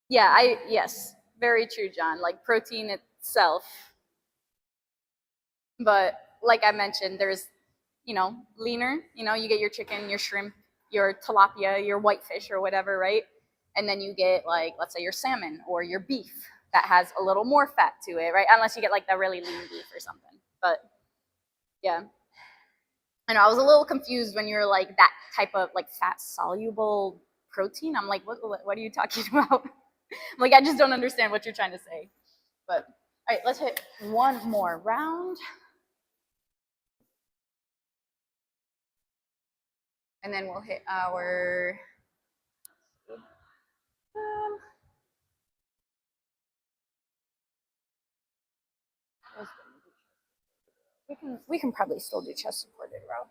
Yes, very true, John. Like protein itself, but like I mentioned, there's leaner. You get your chicken, your shrimp, your tilapia, your whitefish, or whatever, right? And then you get like, let's say, your salmon or your beef that has a little more fat to it, right? Unless you get like the really lean beef or something. But yeah. I know I was a little confused when you were like that type of like fat soluble protein. I'm like, what are you talking about? I'm like, I just don't understand what you're trying to say. But all right, let's hit one more round. And then we'll hit our we can probably still do chest supported row.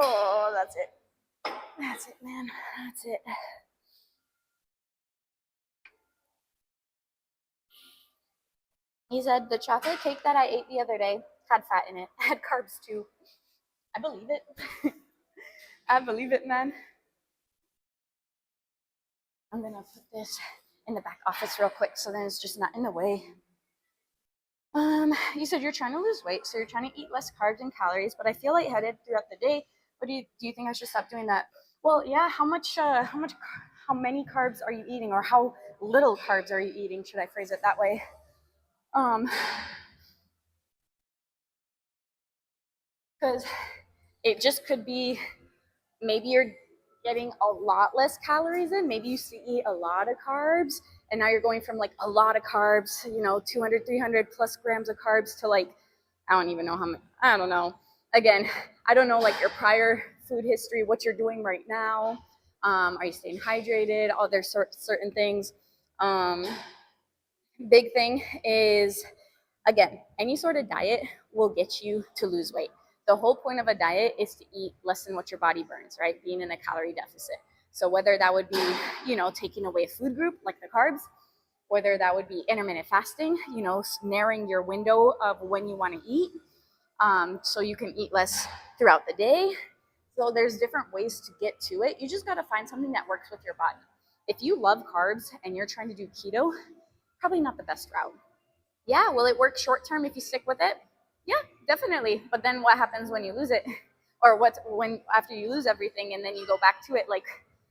Oh, that's it. That's it, man. That's it. He said the chocolate cake that I ate the other day had fat in it. Had carbs too. I believe it. I believe it, man. I'm gonna put this in the back office real quick so then it's just not in the way. You said you're trying to lose weight, so you're trying to eat less carbs and calories, but I feel lightheaded throughout the day. What do you think I should stop doing that? Well, yeah. How many carbs are you eating, or how little carbs are you eating? Should I phrase it that way? Because it just could be, maybe you're getting a lot less calories in. Maybe you used to eat a lot of carbs, and now you're going from like a lot of carbs, 200, 300 plus grams of carbs to like, I don't even know how much. I don't know. Again, I don't know like your prior food history, what you're doing right now. Are you staying hydrated? All there's certain things. Big thing is, again, any sort of diet will get you to lose weight. The whole point of a diet is to eat less than what your body burns, right? Being in a calorie deficit. So whether that would be, taking away a food group like the carbs, whether that would be intermittent fasting, narrowing your window of when you want to eat, so you can eat less throughout the day. So there's different ways to get to it. You just got to find something that works with your body. If you love carbs and you're trying to do keto, probably not the best route. Yeah, will it work short term if you stick with it? Yeah, definitely. But then what happens when you lose it? Or when after you lose everything and then you go back to it, like,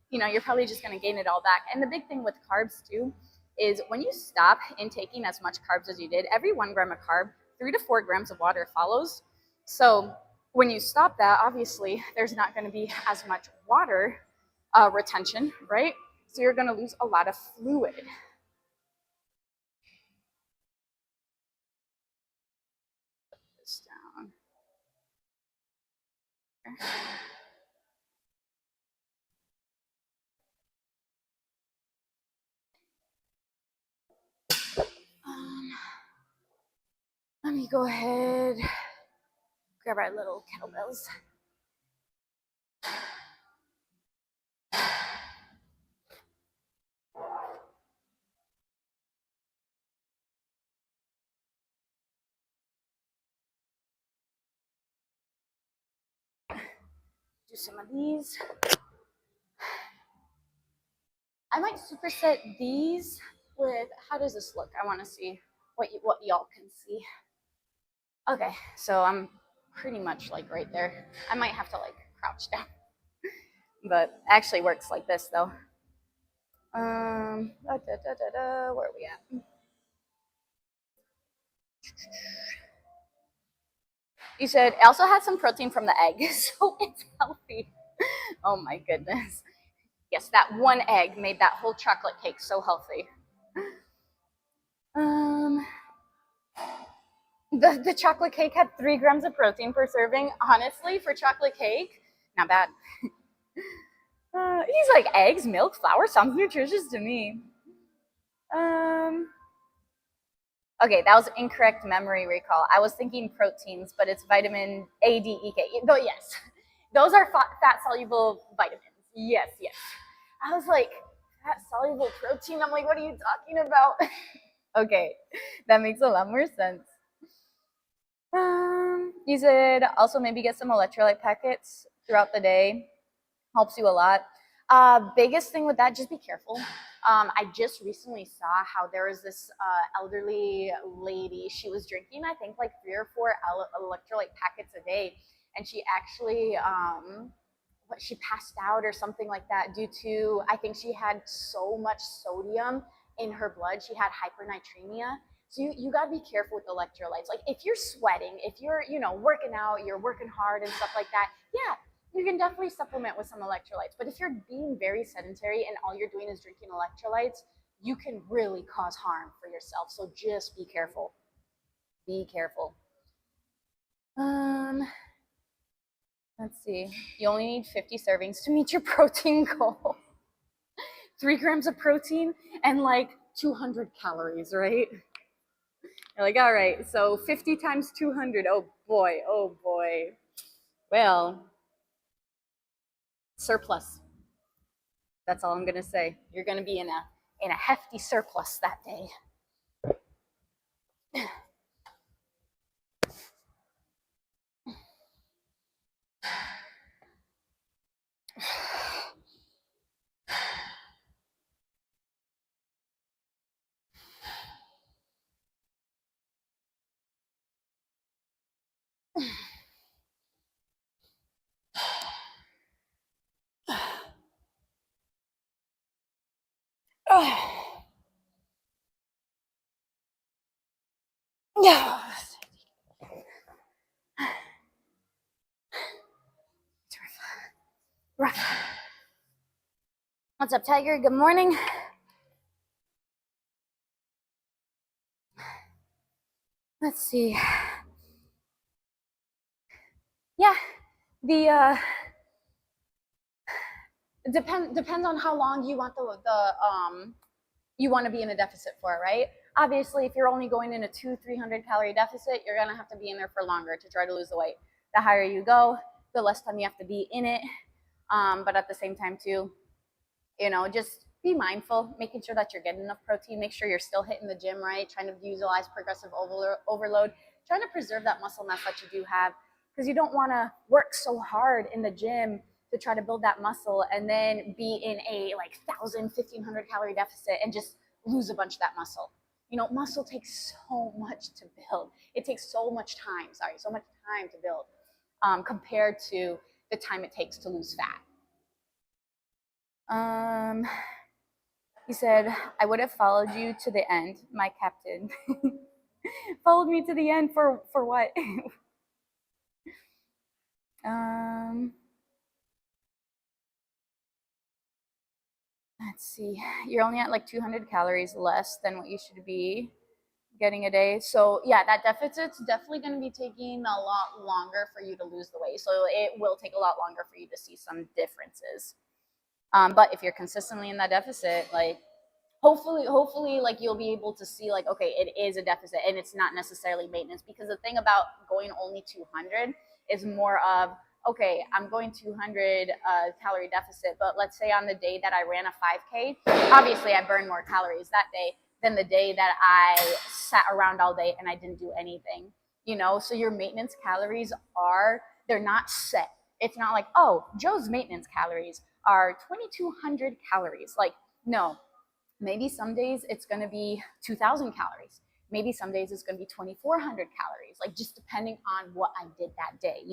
you're probably just going to gain it all back. And the big thing with carbs too is when you stop intaking as much carbs as you did, every 1 gram of carb, 3 to 4 grams of water follows. So when you stop that, obviously there's not going to be as much water retention, right? So you're going to lose a lot of fluid. Put this down. Let me go ahead, grab our little kettlebells. Do some of these. I might superset these with, how does this look? I want to see what y'all can see. Okay, so I'm pretty much like right there. I might have to like crouch down, but it actually works like this though. Where are we at? You said it also had some protein from the egg, so it's healthy. Oh my goodness. Yes, that one egg made that whole chocolate cake so healthy. The chocolate cake had 3 grams of protein per serving. Honestly, for chocolate cake, not bad. He's like, eggs, milk, flour sounds nutritious to me. Okay, that was incorrect memory recall. I was thinking proteins, but it's vitamin A, D, E, K. But yes, those are fat soluble vitamins. Yes, yes. I was like, fat soluble protein. I'm like, what are you talking about? Okay, that makes a lot more sense. You said also maybe get some electrolyte packets throughout the day. Helps you a lot. Biggest thing with that, just be careful. I just recently saw how there was this elderly lady. She was drinking, I think, like 3 or 4 electrolyte packets a day, and she actually, she passed out or something like that due to, I think she had so much sodium in her blood. She had hypernatremia. So you got to be careful with electrolytes. Like if you're sweating, if you're, working out, you're working hard and stuff like that, yeah, you can definitely supplement with some electrolytes. But if you're being very sedentary and all you're doing is drinking electrolytes, you can really cause harm for yourself. So just be careful. Be careful. Let's see. You only need 50 servings to meet your protein goal. 3 grams of protein and like 200 calories, right? You're like, all right, so 50 times 200. Oh boy, oh boy. Well, surplus. That's all I'm gonna say. You're gonna be in a hefty surplus that day. Yeah. Rough. What's up, Tiger? Good morning. Let's see. Yeah, the depends on how long you want the you want to be in a deficit for, right? Obviously, if you're only going in a 200-300 calorie deficit, you're gonna have to be in there for longer to try to lose the weight. The higher you go, the less time you have to be in it. But at the same time, too, just be mindful, making sure that you're getting enough protein. Make sure you're still hitting the gym, right? Trying to utilize progressive overload, trying to preserve that muscle mass that you do have, because you don't want to work so hard in the gym to try to build that muscle and then be in a like 1,000, 1,500 calorie deficit and just lose a bunch of that muscle. Muscle takes so much to build. It takes so much time, so much time to build compared to the time it takes to lose fat. He said, I would have followed you to the end, my captain. Followed me to the end for what? Let's see. You're only at like 200 calories less than what you should be getting a day. So yeah, that deficit's definitely going to be taking a lot longer for you to lose the weight. So it will take a lot longer for you to see some differences. But if you're consistently in that deficit, like hopefully like you'll be able to see like, okay, it is a deficit and it's not necessarily maintenance, because the thing about going only 200 is more of, okay, I'm going 200 calorie deficit, but let's say on the day that I ran a 5K, obviously I burned more calories that day than the day that I sat around all day and I didn't do anything, so your maintenance calories they're not set. It's not like, oh, Joe's maintenance calories are 2,200 calories. Like, no, maybe some days it's going to be 2,000 calories. Maybe some days it's going to be 2,400 calories, like just depending on what I did that day,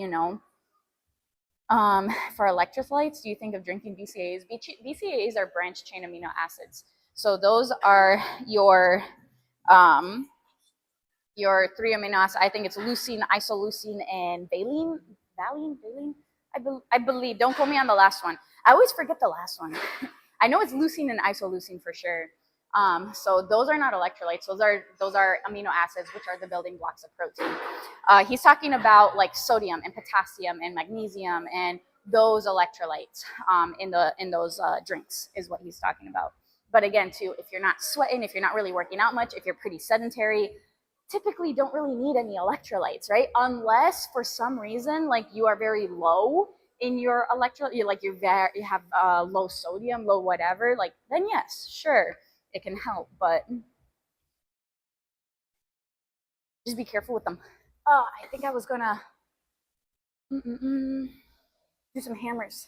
For electrolytes, do you think of drinking BCAAs? BCAAs are branched chain amino acids. So those are your three amino acids. I think it's leucine, isoleucine, and valine. Valine. I believe. Don't quote me on the last one. I always forget the last one. I know it's leucine and isoleucine for sure. So those are not electrolytes. Those are amino acids, which are the building blocks of protein. He's talking about like sodium and potassium and magnesium and those electrolytes in those drinks is what he's talking about. But again, too, if you're not sweating, if you're not really working out much, if you're pretty sedentary, typically don't really need any electrolytes, right? Unless for some reason, like you are very low in your electrolyte, you have low sodium, low whatever, like then yes, sure, it can help, but just be careful with them. I think I was gonna do some hammers.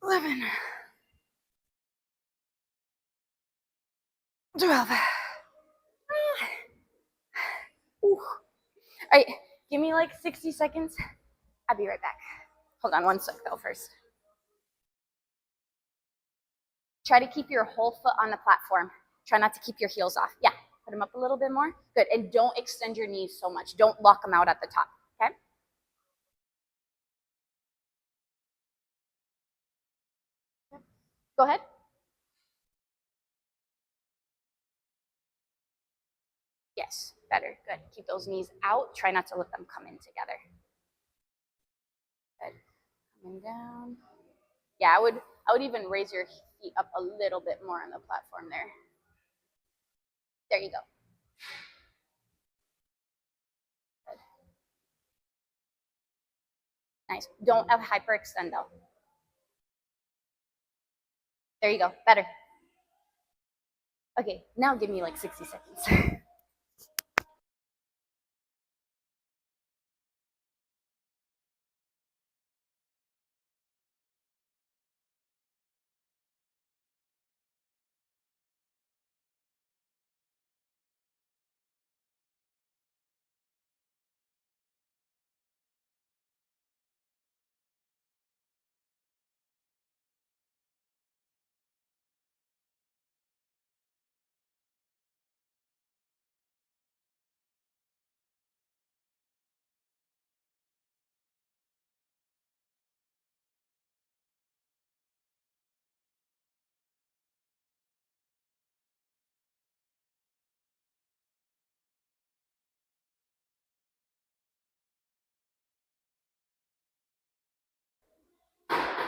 Eleven. 12. All right, give me like 60 seconds. I'll be right back. Hold on one sec though first. Try to keep your whole foot on the platform. Try not to keep your heels off. Yeah, put them up a little bit more. Good, and don't extend your knees so much. Don't lock them out at the top, okay? Go ahead. Yes, better, good. Keep those knees out. Try not to let them come in together. Good, coming down. Yeah, I would even raise your feet up a little bit more on the platform there. There you go. Good. Nice. Don't hyperextend though. There you go. Better. Okay, now give me like 60 seconds.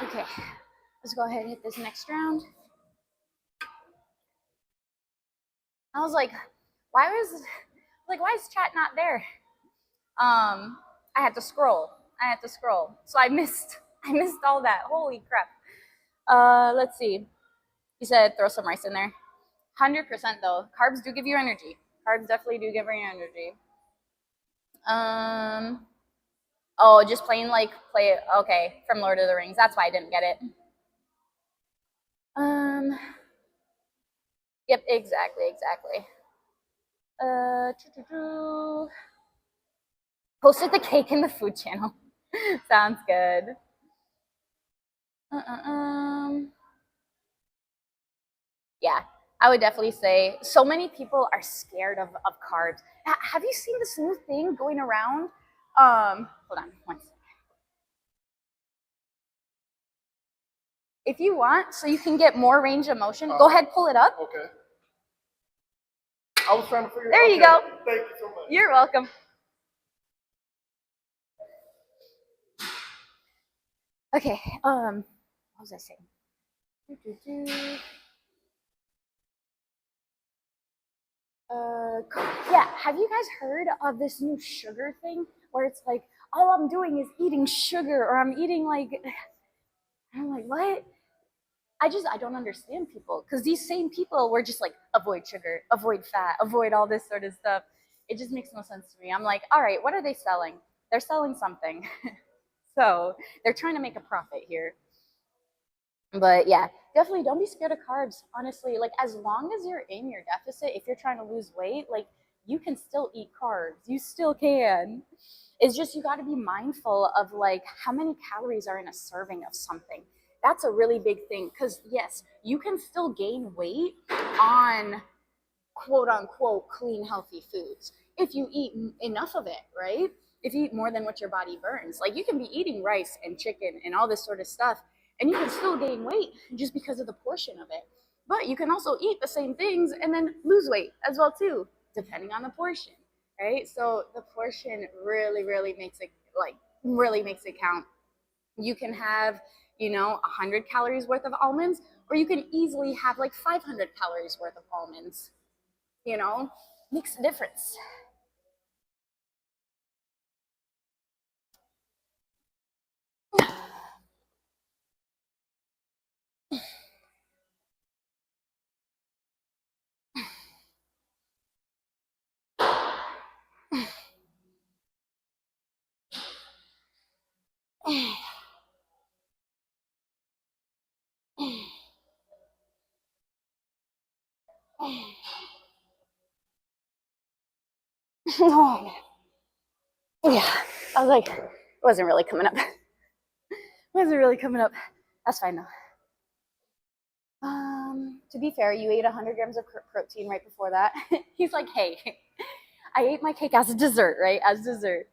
Okay, let's go ahead and hit this next round. I was like, why is chat not there? I had to scroll. So I missed all that. Holy crap. Let's see. He said throw some rice in there. 100% though. Carbs do give you energy. Carbs definitely do give you energy. Oh, just plain like play it. Okay, from Lord of the Rings. That's why I didn't get it. Um. Yep. Exactly. Posted the cake in the food channel. Sounds good. Yeah, I would definitely say so many people are scared of carbs. Have you seen this new thing going around? Hold on one second. If you want, so you can get more range of motion, go ahead, pull it up. Okay. I was trying to figure. There you go. Thank you so much. You're welcome. Okay. What was I saying? Yeah, have you guys heard of this new sugar thing where it's like all I'm doing is eating sugar, or I'm eating like, I'm like, what? I don't understand people, because these same people were just like, avoid sugar, avoid fat, avoid all this sort of stuff. It just makes no sense to me. I'm like, all right, what are they selling? They're selling something. So they're trying to make a profit here. But yeah, definitely don't be scared of carbs. Honestly, like as long as you're in your deficit, if you're trying to lose weight, like you can still eat carbs. You still can. It's just you got to be mindful of like how many calories are in a serving of something. That's a really big thing, because yes, you can still gain weight on quote unquote clean, healthy foods if you eat enough of it, right? If you eat more than what your body burns, like you can be eating rice and chicken and all this sort of stuff, and you can still gain weight just because of the portion of it. But you can also eat the same things and then lose weight as well too, depending on the portion, right? So the portion really makes it count. You can have 100 calories worth of almonds, or you can easily have like 500 calories worth of almonds. Makes a difference. Oh, yeah. I was like, it wasn't really coming up. That's fine though. To be fair, you ate 100 grams of protein right before that. He's like, hey, I ate my cake as a dessert, right? As dessert.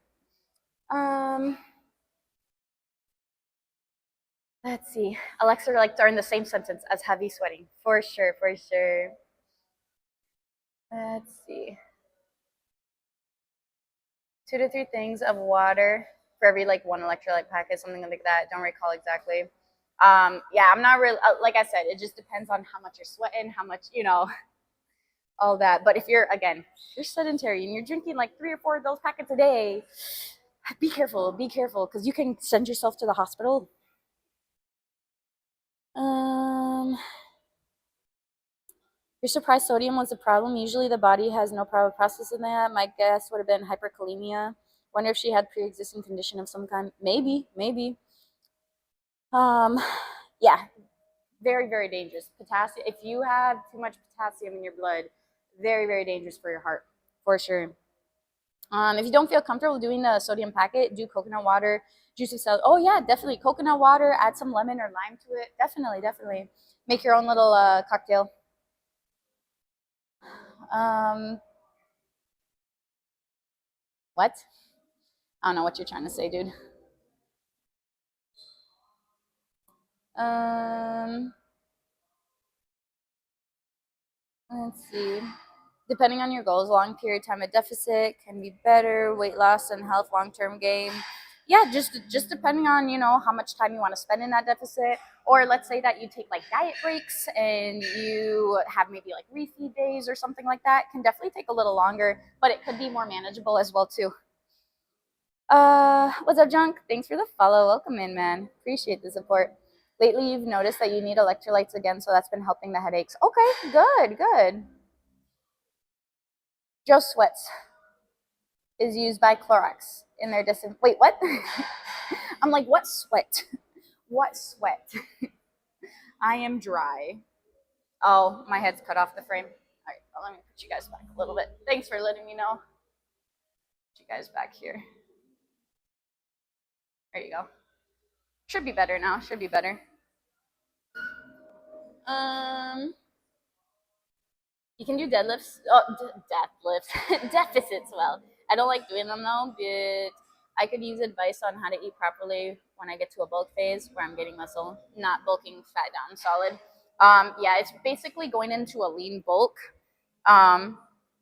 Let's see. Alexa likes are in the same sentence as heavy sweating. For sure. Let's see. 2 to 3 things of water for every like 1 electrolyte packet, something like that. Don't recall exactly. Yeah, I'm not really, like I said, it just depends on how much you're sweating, how much, all that. But if you're sedentary and you're drinking like 3 or 4 of those packets a day, be careful, because you can send yourself to the hospital. You're surprised sodium was a problem? Usually the body has no problem processing that. My guess would have been hyperkalemia. Wonder if she had pre-existing condition of some kind. Maybe, maybe. Um, yeah, very, very dangerous. Potassium, if you have too much potassium in your blood, very, very dangerous for your heart, for sure. If you don't feel comfortable doing the sodium packet, do coconut water, juice of celery. Oh yeah, definitely coconut water. Add some lemon or lime to it. Definitely, definitely. Make your own little cocktail. Um, what? I don't know what you're trying to say, dude. Um, let's see. Depending on your goals, long period time of deficit can be better. Weight loss and health, long-term gain. Yeah, just depending on how much time you want to spend in that deficit, or let's say that you take like diet breaks and you have maybe like refeed days or something like that. Can definitely take a little longer, but it could be more manageable as well too. What's up, Junk? Thanks for the follow. Welcome in, man. Appreciate the support. Lately, you've noticed that you need electrolytes again, so that's been helping the headaches. Okay, good, good. Joe Sweats is used by Clorox in their Wait, what? I'm like, what sweat? What sweat? I am dry. Oh, my head's cut off the frame. All right, well, let me put you guys back a little bit. Thanks for letting me know. Put you guys back here. There you go. Should be better now. Should be better. You can do deadlifts. Oh, deadlifts. Deficits. Well, I don't like doing them though, but I could use advice on how to eat properly when I get to a bulk phase where I'm getting muscle, not bulking fat down solid. Yeah, it's basically going into a lean bulk. About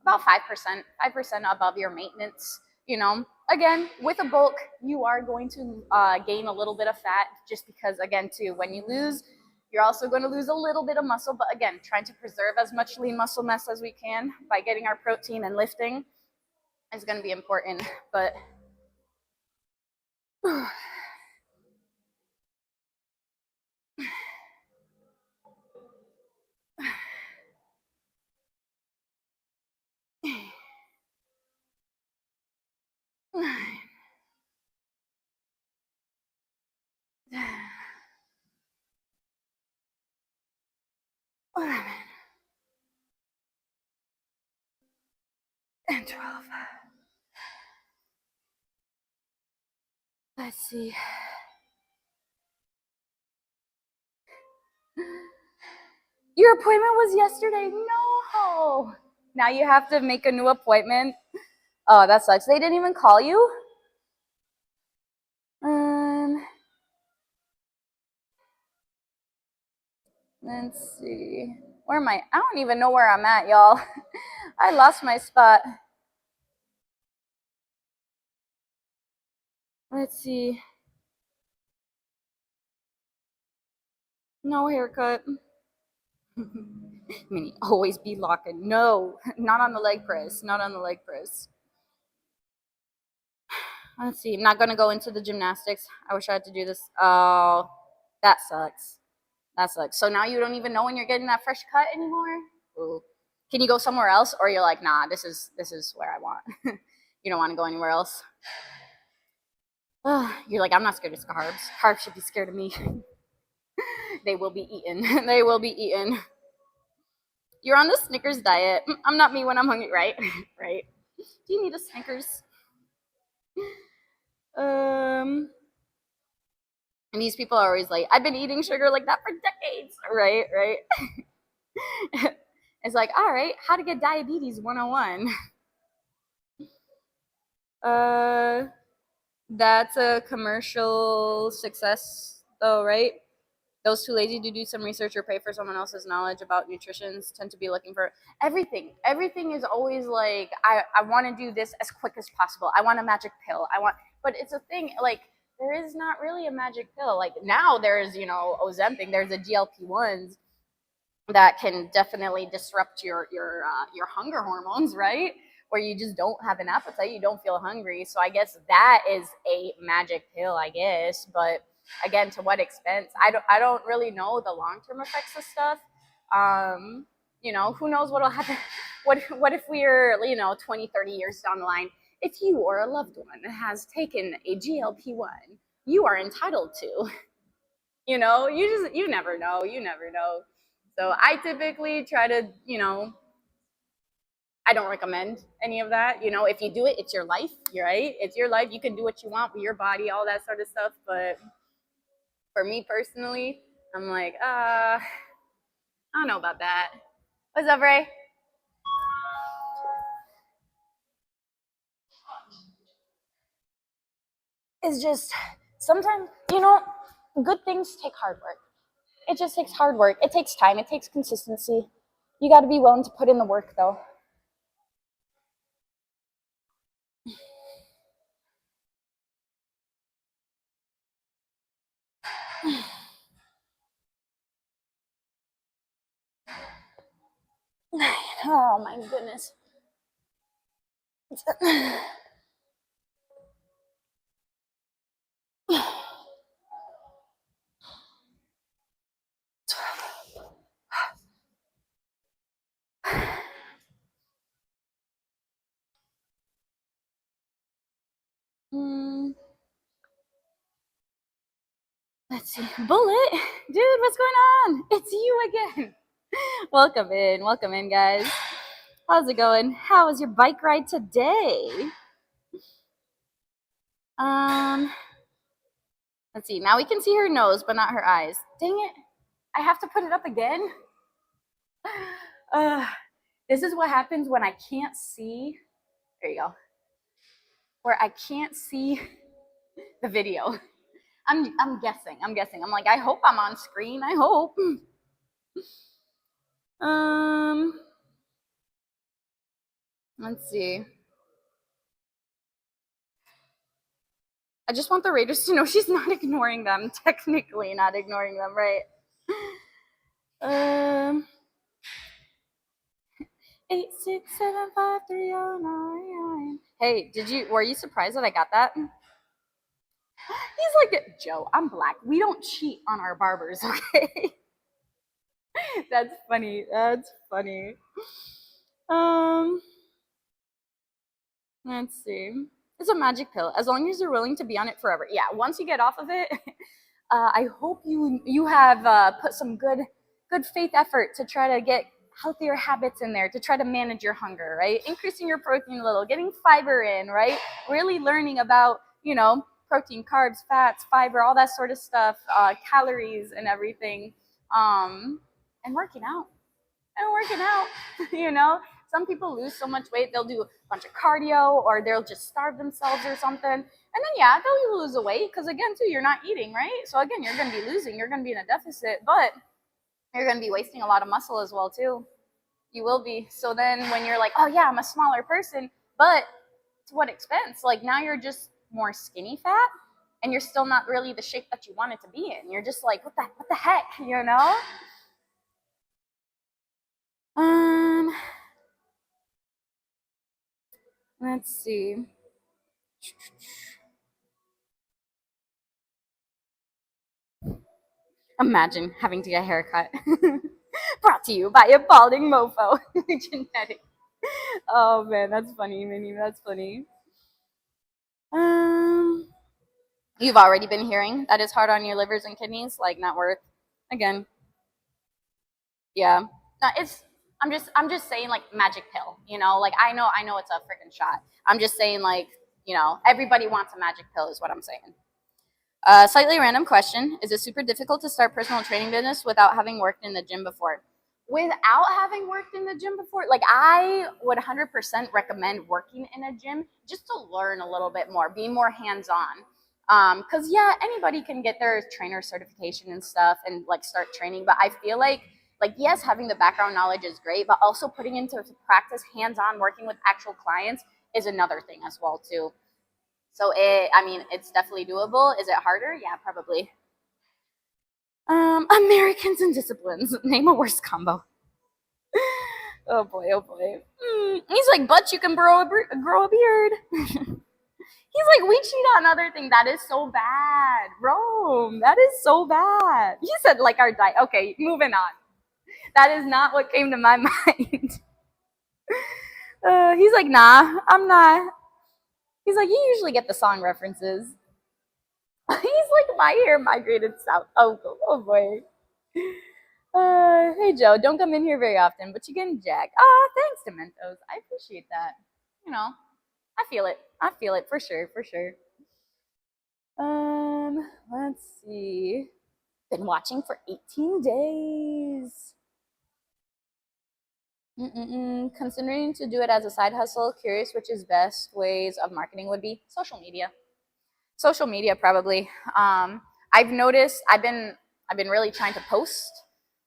5%, 5% above your maintenance. Again, with a bulk, you are going to gain a little bit of fat just because, again, too, when you lose, you're also going to lose a little bit of muscle. But again, trying to preserve as much lean muscle mass as we can by getting our protein and lifting is going to be important. But and 12. Let's see. Your appointment was yesterday. No. Now you have to make a new appointment. Oh, that sucks. They didn't even call you? Let's see. Where am I? I don't even know where I'm at, y'all. I lost my spot. Let's see. No haircut. I mean, always be locking. No, not on the leg press. Not on the leg press. Let's see. I'm not going to go into the gymnastics. I wish I had to do this. Oh, that sucks. That sucks. So now you don't even know when you're getting that fresh cut anymore? Ooh. Can you go somewhere else? Or you're like, nah, this is where I want. You don't want to go anywhere else? You're like, I'm not scared of carbs. Carbs should be scared of me. They will be eaten. They will be eaten. You're on the Snickers diet. I'm not me when I'm hungry, right? Right. Do you need a Snickers? And these people are always like, I've been eating sugar like that for decades. Right, right. It's like, all right, how to get diabetes 101. That's a commercial success though, right? Those too lazy to do some research or pay for someone else's knowledge about nutrition tend to be looking for everything. Everything is always like, I want to do this as quick as possible. I want a magic pill. But it's a thing, like, there is not really a magic pill. Like, now there's, Ozempic, there's the GLP-1s that can definitely disrupt your hunger hormones, right? Where you just don't have an appetite, you don't feel hungry. So I guess that is a magic pill, I guess. But again, to what extent? I don't really know the long-term effects of stuff. You know, who knows what'll happen? What if we're, 20, 30 years down the line, if you or a loved one has taken a GLP-1, you are entitled to. You never know. You never know. So I typically try to, I don't recommend any of that. If you do it, it's your life. You're right. It's your life. You can do what you want with your body, all that sort of stuff. But for me personally, I'm like, I don't know about that. What's up, Ray? It's just sometimes, good things take hard work. It just takes hard work. It takes time. It takes consistency. You got to be willing to put in the work, though. Oh my goodness. Let's see. Bullet, dude, what's going on? It's you again. Welcome in, guys. How's it going? How was your bike ride today? Let's see. Now we can see her nose, but not her eyes. Dang it! I have to put it up again. This is what happens when I can't see. There you go. Where I can't see the video. I'm guessing. I'm like, I hope I'm on screen. I hope. Let's see. I just want the Raiders to know she's not ignoring them. Technically not ignoring them, right? 8675309. Hey, were you surprised that I got that? He's like, Joe, I'm black. We don't cheat on our barbers, okay? That's funny. Let's see. It's a magic pill. As long as you're willing to be on it forever. Yeah, once you get off of it, I hope you have put some good faith effort to try to get healthier habits in there, to try to manage your hunger, right? Increasing your protein a little, getting fiber in, right? Really learning about, protein, carbs, fats, fiber, all that sort of stuff, calories and everything, and working out. Some people lose so much weight, they'll do a bunch of cardio or they'll just starve themselves or something. And then, they'll lose the weight because, again, too, you're not eating, right? So, again, you're going to be losing. You're going to be in a deficit, but you're going to be wasting a lot of muscle as well, too. You will be. So then when you're like, oh, yeah, I'm a smaller person, but to what expense? Like, now you're just more skinny fat and you're still not really the shape that you wanted to be in. You're just like, what the heck, Let's see. Imagine having to get a haircut. Brought to you by a balding mofo. Genetic. Oh man, that's funny, Minnie. That's funny. You've already been hearing that is hard on your livers and kidneys, like not worth. Again. Yeah. No, I'm just saying like magic pill, like I know it's a freaking shot. I'm just saying like, everybody wants a magic pill is what I'm saying. Slightly random question. Is it super difficult to start personal training business without having worked in the gym before? Without having worked in the gym before, like I would 100% recommend working in a gym just to learn a little bit more, be more hands-on. Because anybody can get their trainer certification and stuff and like start training, but I feel like yes, having the background knowledge is great, but also putting into practice hands-on working with actual clients is another thing as well too. So it's definitely doable. Is it harder? Yeah, probably. Americans and disciplines. Name a worse combo. Oh boy. He's like, but you can grow a beard. He's like, we cheat on other things. That is so bad. Rome, that is so bad. He said like our diet. Okay, moving on. That is not what came to my mind. He's like, nah, I'm not. He's like, you usually get the song references. He's like, my hair migrated south. Oh boy. Hey Joe, don't come in here very often, but you're getting jacked. Oh, thanks, Dementos. I appreciate that. You know, I feel it. I feel it for sure, for sure. Let's see. Been watching for 18 days. Considering to do it as a side hustle. Curious which is best ways of marketing would be social media. Social media probably. I've noticed I've been really trying to post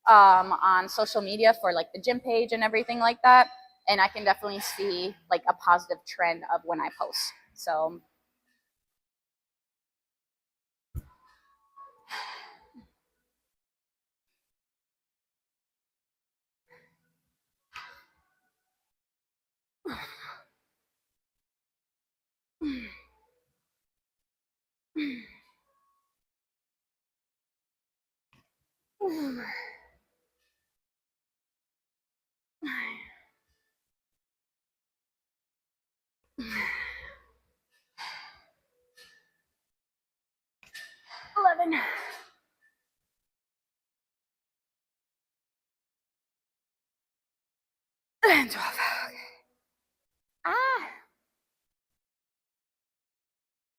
on social media for like the gym page and everything like that, and I can definitely see like a positive trend of when I post. So 11 and 12. Ah,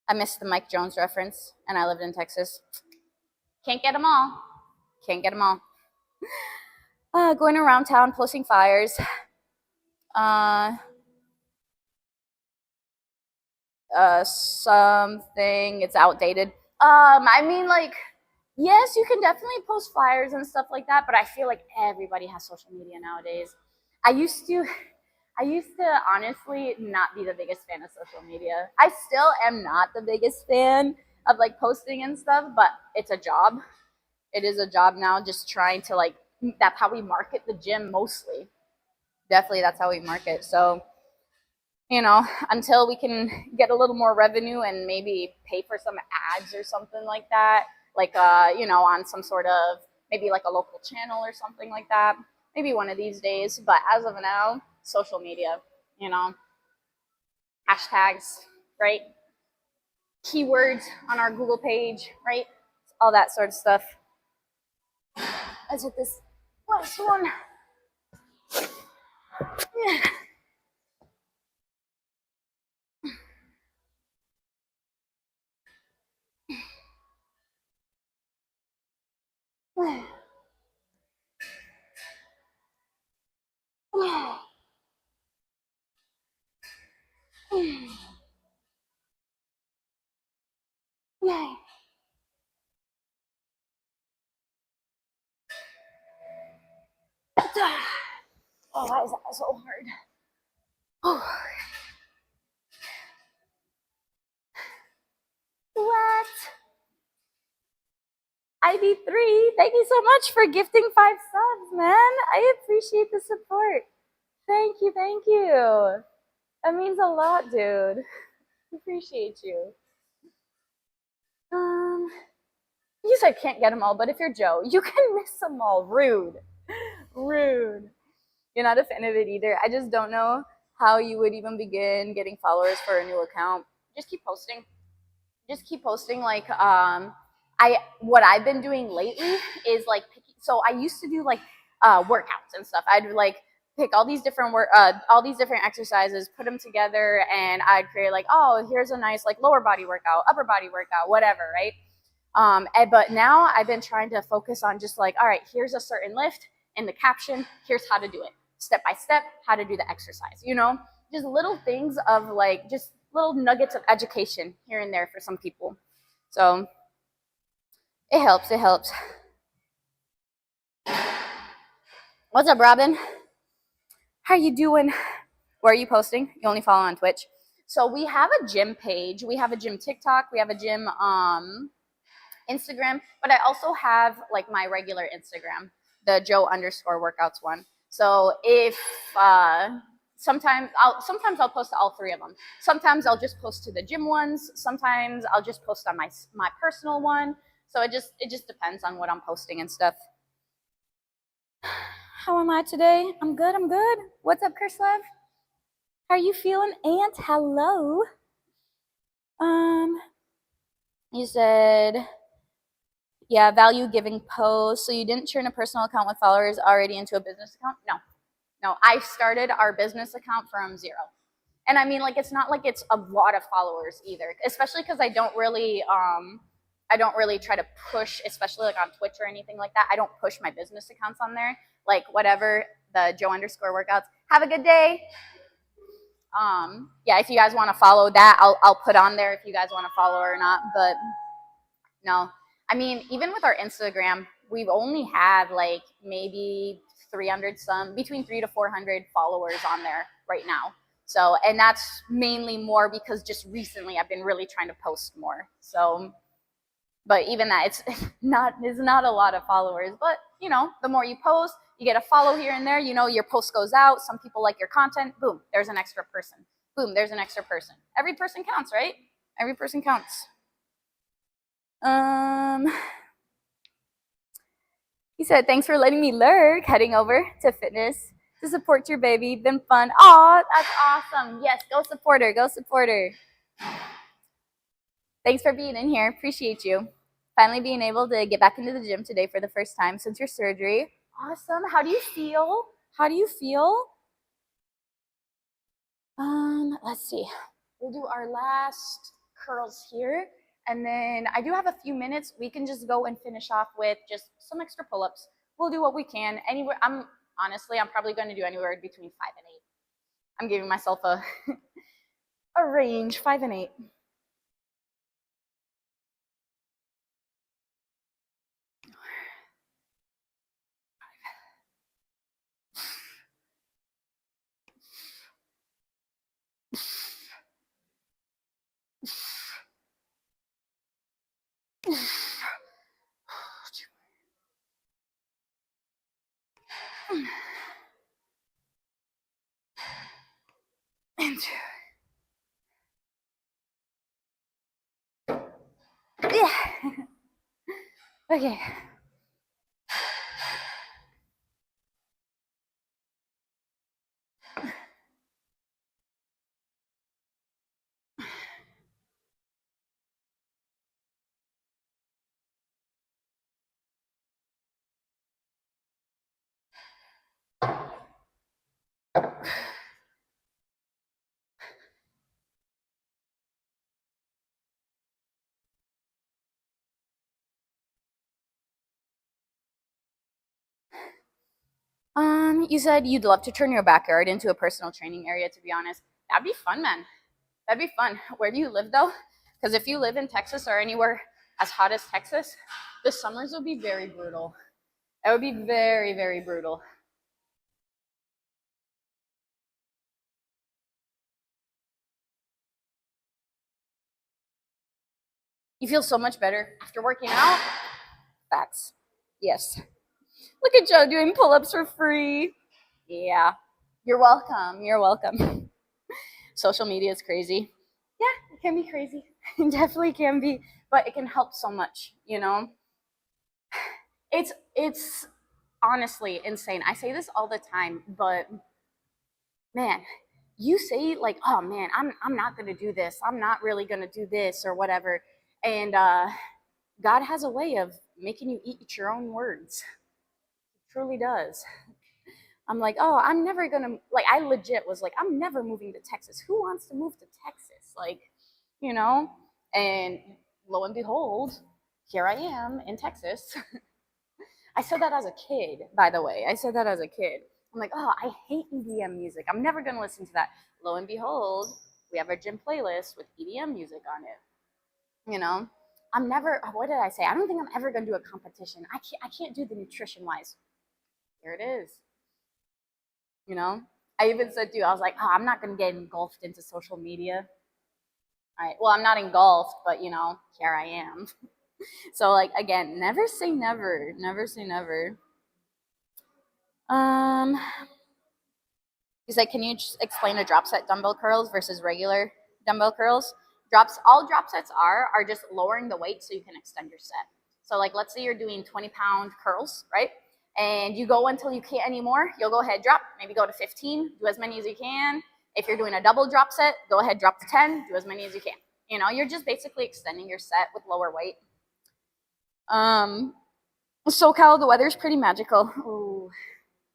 I missed the Mike Jones reference, and I lived in Texas. Can't get them all. Can't get them all. Going around town posting fires. Something, it's outdated. I mean, like, yes, you can definitely post flyers and stuff like that, but I feel like everybody has social media nowadays. I used to honestly not be the biggest fan of social media. I still am not the biggest fan of like posting and stuff, but it's a job. It is a job now, just trying to like, that's how we market the gym mostly. Definitely, that's how we market. So, until we can get a little more revenue and maybe pay for some ads or something like that, like, on some sort of, maybe like a local channel or something like that, maybe one of these days. But as of now, social media, you know, hashtags, right? Keywords on our Google page, right? All that sort of stuff. Let's hit this last one. Yeah. Oh, why is that so hard? Oh. What? IB3, thank you so much for gifting 5 subs, man. I appreciate the support. Thank you, thank you. That means a lot, dude. Appreciate you. You said can't get them all, but if you're Joe, you can miss them all. Rude. Rude. You're not a fan of it either. I just don't know how you would even begin getting followers for a new account. Just keep posting. Just keep posting. Like, what I've been doing lately is like, so I used to do like workouts and stuff. I'd like pick all these different all these different exercises, put them together, and I'd create like, oh, here's a nice like lower body workout, upper body workout, whatever, right? But now I've been trying to focus on just like, all right, here's a certain lift in the caption, here's how to do it, step by step, how to do the exercise, just little things of like, just little nuggets of education here and there for some people. So it helps, it helps. What's up, Robin? How you doing? Where are you posting? You only follow on Twitch. So we have a gym page, we have a gym TikTok, we have a gym Instagram, but I also have like my regular Instagram, the Joe_workouts one. So if sometimes I'll post to all 3 of them. Sometimes I'll just post to the gym ones. Sometimes I'll just post on my personal one. So it just depends on what I'm posting and stuff. How am I today? I'm good, I'm good. What's up, Kerslev? How are you feeling, Aunt? Hello. You said, yeah, value giving post. So you didn't turn a personal account with followers already into a business account? No, I started our business account from zero. And I mean, like, it's not like it's a lot of followers either, especially because I don't really try to push, especially like on Twitch or anything like that. I don't push my business accounts on there. Like whatever, the Joe_workouts. Have a good day. Yeah, if you guys want to follow that, I'll put on there if you guys want to follow or not. But no, I mean, even with our Instagram, we've only had like maybe 300 between 300 to 400 followers on there right now. So, and that's mainly more because just recently I've been really trying to post more. So, but even that, it's not a lot of followers. But you know, the more you post, you get a follow here and there. You know, your post goes out. Some people like your content. Boom, there's an extra person. Boom, there's an extra person. Every person counts, right? Every person counts. He said, thanks for letting me lurk, heading over to fitness to support your baby. Been fun. Aw, that's awesome. Yes, go support her. Go support her. Thanks for being in here. Appreciate you. Finally being able to get back into the gym today for the first time since your surgery. Awesome. How do you feel? How do you feel? Let's see. We'll do our last curls here. And then I do have a few minutes. We can just go and finish off with just some extra pull-ups. We'll do what we can. Anywhere. I'm probably going to do anywhere between 5 and 8. I'm giving myself a range, 5 and 8. And yeah. Okay. You said you'd love to turn your backyard into a personal training area, to be honest. That'd be fun, man. That'd be fun. Where do you live, though? Because if you live in Texas or anywhere as hot as Texas, the summers would be very brutal. It would be very, very brutal. You feel so much better after working out? Facts. Yes. Look at Joe doing pull-ups for free. Yeah. You're welcome. You're welcome. Social media is crazy. Yeah, it can be crazy. It definitely can be, but it can help so much, you know? It's honestly insane. I say this all the time, but man, you say like, oh man, I'm not gonna do this. I'm not really gonna do this or whatever. And God has a way of making you eat your own words. It truly does. I'm like, oh, I'm never gonna like. I legit was like, I'm never moving to Texas. Who wants to move to Texas? Like, you know. And lo and behold, here I am in Texas. I said that as a kid, by the way. I said that as a kid. I'm like, oh, I hate EDM music. I'm never gonna listen to that. Lo and behold, we have our gym playlist with EDM music on it. You know, I'm never. What did I say? I don't think I'm ever gonna do a competition. I can't do the nutrition wise. Here it is. You know, I even said to you, I was like, oh, I'm not gonna get engulfed into social media. All right. Well, I'm not engulfed, but you know, here I am. So like again, never say never. Never say never. Um, he's like, can you just explain a drop set dumbbell curls versus regular dumbbell curls? All drop sets are just lowering the weight so you can extend your set. So like, let's say you're doing 20-pound curls, right? and you go until you can't anymore, you'll go ahead, drop, maybe go to 15, do as many as you can. If you're doing a double drop set, go ahead, drop to 10, do as many as you can. You know, you're just basically extending your set with lower weight. SoCal, the weather's pretty magical. Ooh,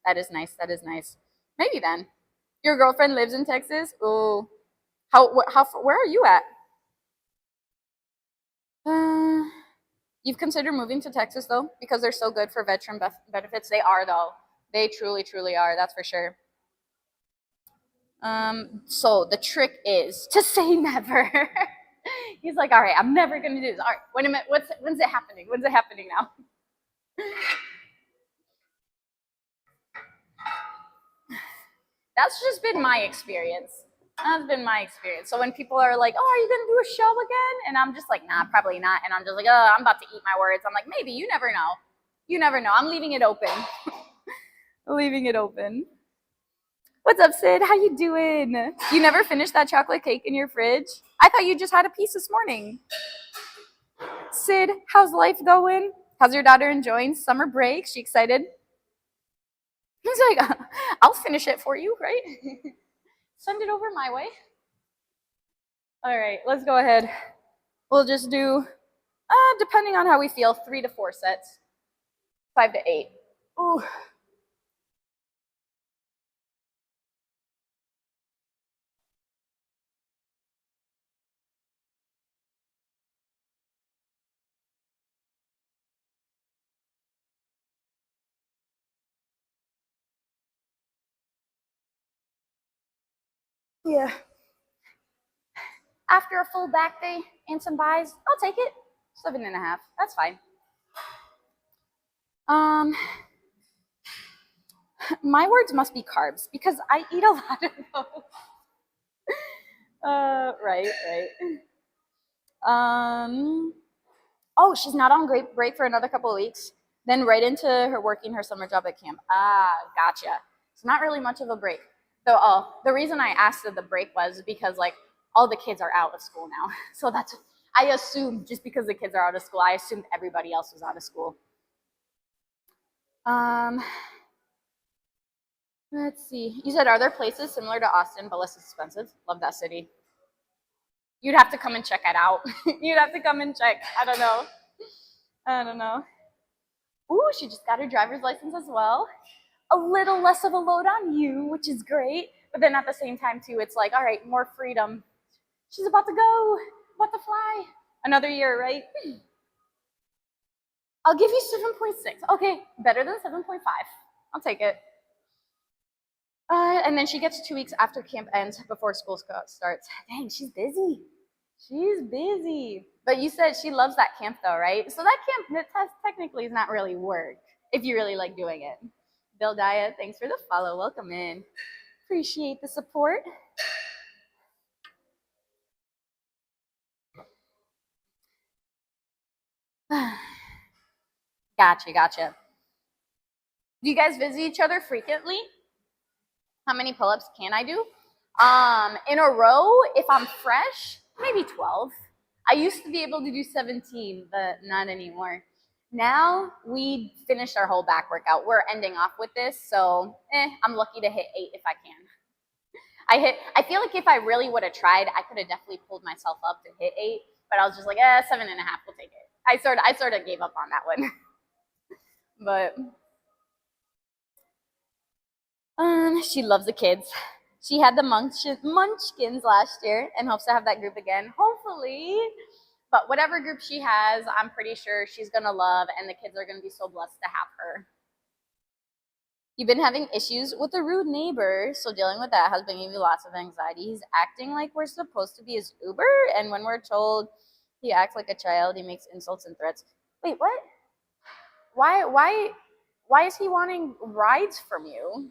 that is nice. That is nice. Maybe then. Your girlfriend lives in Texas? Ooh. Where are you at? You've considered moving to Texas though, because they're so good for veteran benefits. They are though. They truly, truly are. That's for sure. So the trick is to say never. He's like, all right, I'm never gonna do this. All right, wait a minute. When's it happening? When's it happening now? That's just been my experience. That's been my experience. So when people are like, "Oh, are you gonna do a show again?" and I'm just like, "Nah, probably not." And I'm just like, "Oh, I'm about to eat my words." I'm like, "Maybe. You never know. You never know." I'm leaving it open. Leaving it open. What's up, Sid? How you doing? You never finished that chocolate cake in your fridge? I thought you just had a piece this morning. Sid, how's life going? How's your daughter enjoying summer break? She excited? He's like, I'll finish it for you, right? Send it over my way. All right, let's go ahead. We'll just do, depending on how we feel, 3 to 4 sets, 5 to 8. Ooh. Yeah. After a full back day and some buys, I'll take it. 7.5. That's fine. My words must be carbs because I eat a lot of those. Right. Oh, she's not on break for another couple of weeks. Then right into her working her summer job at camp. Ah, gotcha. It's not really much of a break. So, the reason I asked if the break was because like all the kids are out of school now. So that's I assumed just because the kids are out of school, I assumed everybody else was out of school. Let's see. You said, are there places similar to Austin but less expensive? Love that city. You'd have to come and check it out. You'd have to come and check. I don't know. Ooh, she just got her driver's license as well. A little less of a load on you, which is great. But then at the same time, too, it's like, all right, more freedom. She's about to go, about to fly. Another year, right? I'll give you 7.6. Okay, better than 7.5. I'll take it. And then she gets 2 weeks after camp ends before school starts. Dang, she's busy. She's busy. But you said she loves that camp though, right? So that camp technically is not really work if you really like doing it. Bill Dia, thanks for the follow. Welcome in. Appreciate the support. Gotcha. Do you guys visit each other frequently? How many pull-ups can I do? In a row, if I'm fresh, maybe 12. I used to be able to do 17, but not anymore. Now we finished our whole back workout. We're ending off with this, so I'm lucky to hit 8 if I can. I feel like if I really would have tried, I could have definitely pulled myself up to hit 8, but I was just like, 7.5, we'll take it. I sort of gave up on that one. But she loves the kids. She had the Munchkins last year and hopes to have that group again, hopefully. But whatever group she has, I'm pretty sure she's going to love, and the kids are going to be so blessed to have her. You've been having issues with a rude neighbor, so dealing with that has been giving you lots of anxiety. He's acting like we're supposed to be his Uber, and when we're told he acts like a child, he makes insults and threats. Wait, what? Why is he wanting rides from you?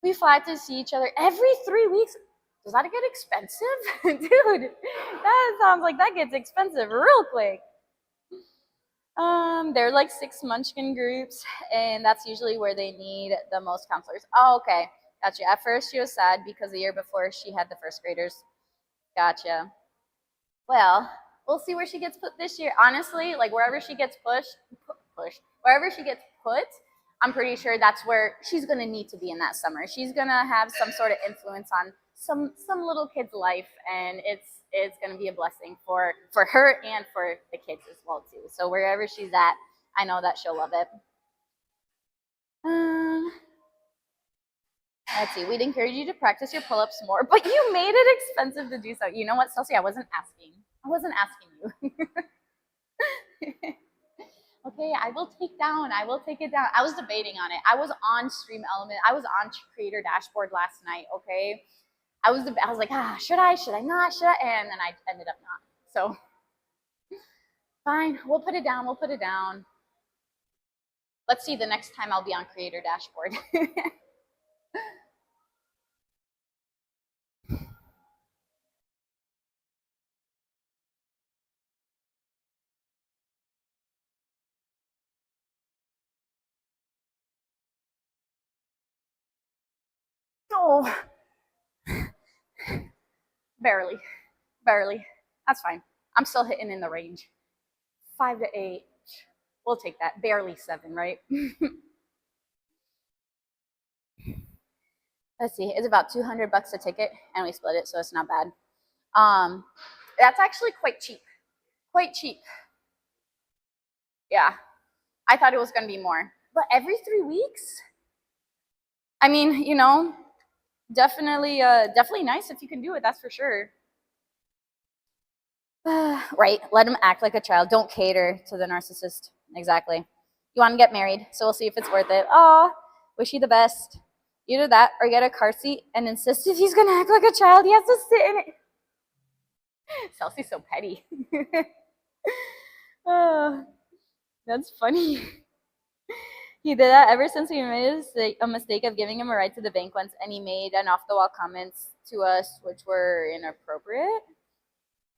We fly to see each other every 3 weeks. Does that get expensive? Dude, that sounds like that gets expensive real quick. There are like 6 munchkin groups, and that's usually where they need the most counselors. Oh, okay. Gotcha. At first, she was sad because the year before she had the first graders. Gotcha. Well, we'll see where she gets put this year. Honestly, like wherever she gets pushed. Wherever she gets put, I'm pretty sure that's where she's going to need to be in that summer. She's going to have some sort of influence on some little kid's life, and it's going to be a blessing for her and for the kids as well too. So wherever she's at, I know that she'll love it. Let's see. We'd encourage you to practice your pull-ups more, but you made it expensive to do so. You know what, Celsi? I wasn't asking you. Okay, I will take it down. I was debating on it. I was on Stream Element. I was on Creator Dashboard last night, okay? I was like, should I not? And then I ended up not. So, fine, we'll put it down. Let's see the next time I'll be on Creator Dashboard. Oh, barely. That's fine. I'm still hitting in the range. 5 to 8. We'll take that. Barely 7, right? Let's see. It's about $200 a ticket, and we split it, so it's not bad. That's actually quite cheap. Yeah, I thought it was going to be more, but every 3 weeks. I mean, definitely nice if you can do it. That's for sure. Right. Let him act like a child. Don't cater to the narcissist. Exactly. You want to get married, so we'll see if it's worth it. Oh, wish you the best. Either that or get a car seat and insist if he's going to act like a child, he has to sit in it. Celsi's so petty. Oh, that's funny. He did that ever since we made a mistake of giving him a ride to the bank once, and he made an off-the-wall comments to us which were inappropriate.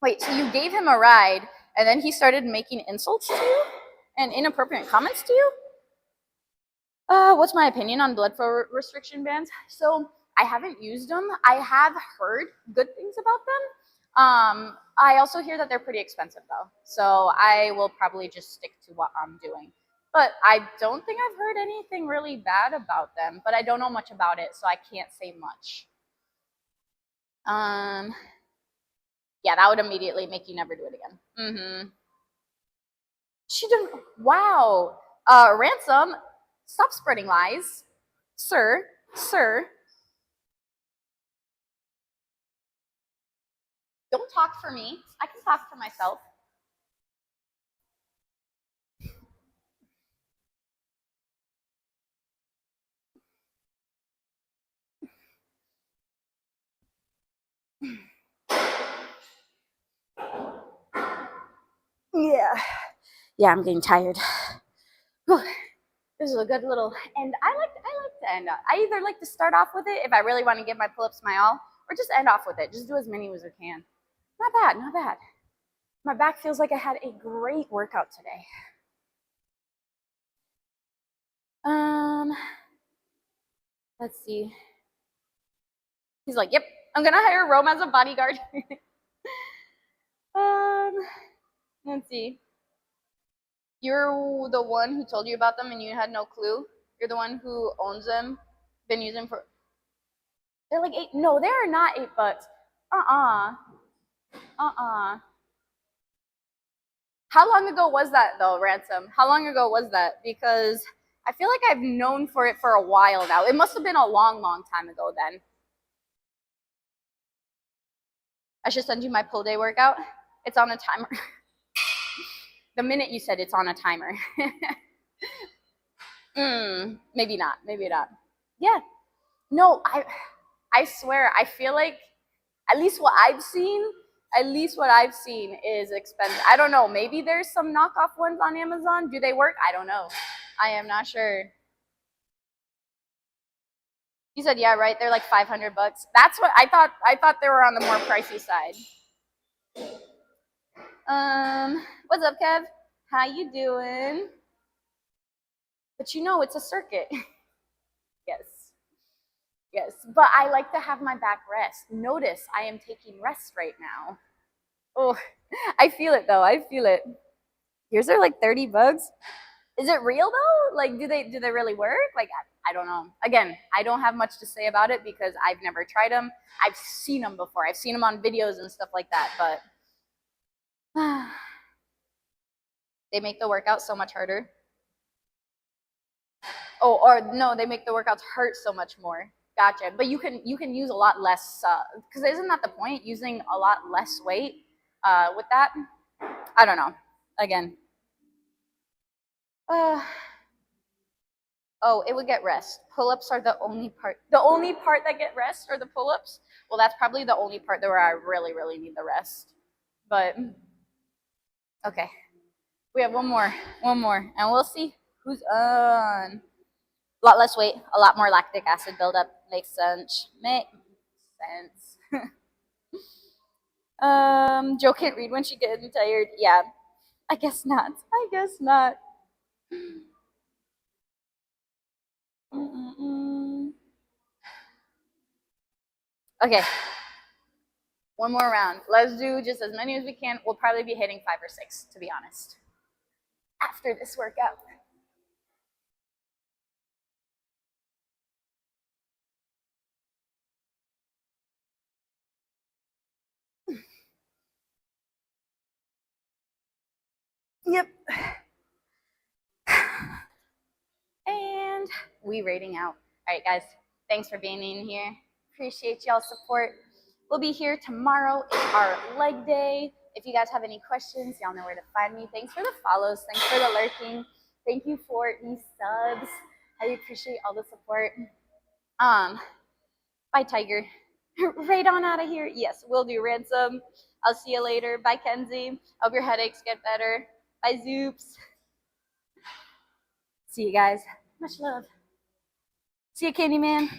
Wait, so you gave him a ride, and then he started making insults to you and inappropriate comments to you? What's my opinion on blood flow restriction bands? So I haven't used them. I have heard good things about them. I also hear that they're pretty expensive though. So I will probably just stick to what I'm doing. But I don't think I've heard anything really bad about them, but I don't know much about it, so I can't say much. Yeah, that would immediately make you never do it again. She didn't. Wow. Ransom, stop spreading lies. Sir. Don't talk for me. I can talk for myself. Yeah, I'm getting tired. This is a good little end. I like to end up. I either like to start off with it if I really want to give my pull-ups my all, or just end off with it. Just do as many as I can. Not bad. My back feels like I had a great workout today. Let's see. He's like, yep, I'm gonna hire Rome as a bodyguard. Let's see. You're the one who told you about them and you had no clue. You're the one who owns them. Been using for. They're like 8. No, they are not $8. How long ago was that though, Ransom? How long ago was that? Because I feel like I've known for it for a while now. It must have been a long time ago then. I should send you my pull day workout. It's on a timer. The minute you said it's on a timer. Maybe not. Yeah. No, I swear, I feel like at least what I've seen is expensive. I don't know. Maybe there's some knockoff ones on Amazon. Do they work? I don't know. I am not sure. You said, yeah, right? They're like $500. That's what I thought. I thought they were on the more pricey side. What's up, Kev? How you doing? But it's a circuit. Yes, but I like to have my back rest. Notice I am taking rest right now. Oh, I feel it though. Yours are like $30. Is it real though? Like, do they really work? Like, I don't know. Again, I don't have much to say about it because I've never tried them. I've seen them before. I've seen them on videos and stuff like that, but they make the workout so much harder. Oh, or no, they make the workouts hurt so much more. Gotcha. But you can use a lot less because isn't that the point? Using a lot less weight with that. I don't know. Again. Uh, oh, it would get rest. Pull-ups are the only part. The only part that get rest are the pull-ups. Well, that's probably the only part where I really, really need the rest. But okay, we have one more, and we'll see who's on. A lot less weight, a lot more lactic acid buildup. Makes sense. Makes sense. Joe can't read when she gets tired. Yeah, I guess not. I guess not. Okay, one more round. Let's do just as many as we can. We'll probably be hitting 5 or 6, to be honest, after this workout. Yep. And we rating out. All right, guys. Thanks for being in here. Appreciate y'all's support. We'll be here tomorrow. It's our leg day. If you guys have any questions, y'all know where to find me. Thanks for the follows. Thanks for the lurking. Thank you for these subs. I appreciate all the support. Bye, Tiger. Right on out of here. Yes, we'll do. Ransom. I'll see you later. Bye, Kenzie. Hope your headaches get better. Bye, Zoops. See you guys. Much love. See you, Candyman.